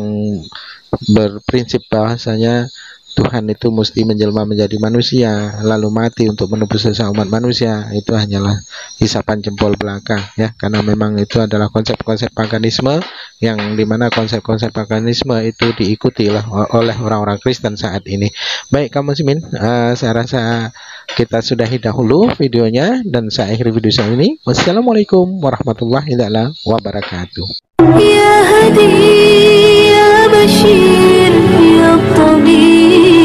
D: berprinsip bahwasanya Tuhan itu mesti menjelma menjadi manusia lalu mati untuk menebus dosa umat manusia. Itu hanyalah hisapan jempol belaka ya, karena memang itu adalah konsep-konsep paganisme, yang dimana konsep-konsep paganisme itu diikuti oleh orang-orang Kristen saat ini. Baik kaum muslimin, saya rasa kita sudahi dahulu videonya dan saya akhiri video saya ini. Wassalamualaikum warahmatullahi wabarakatuh.
C: Ya Hadi, Ya Bashir, Ya Tabib.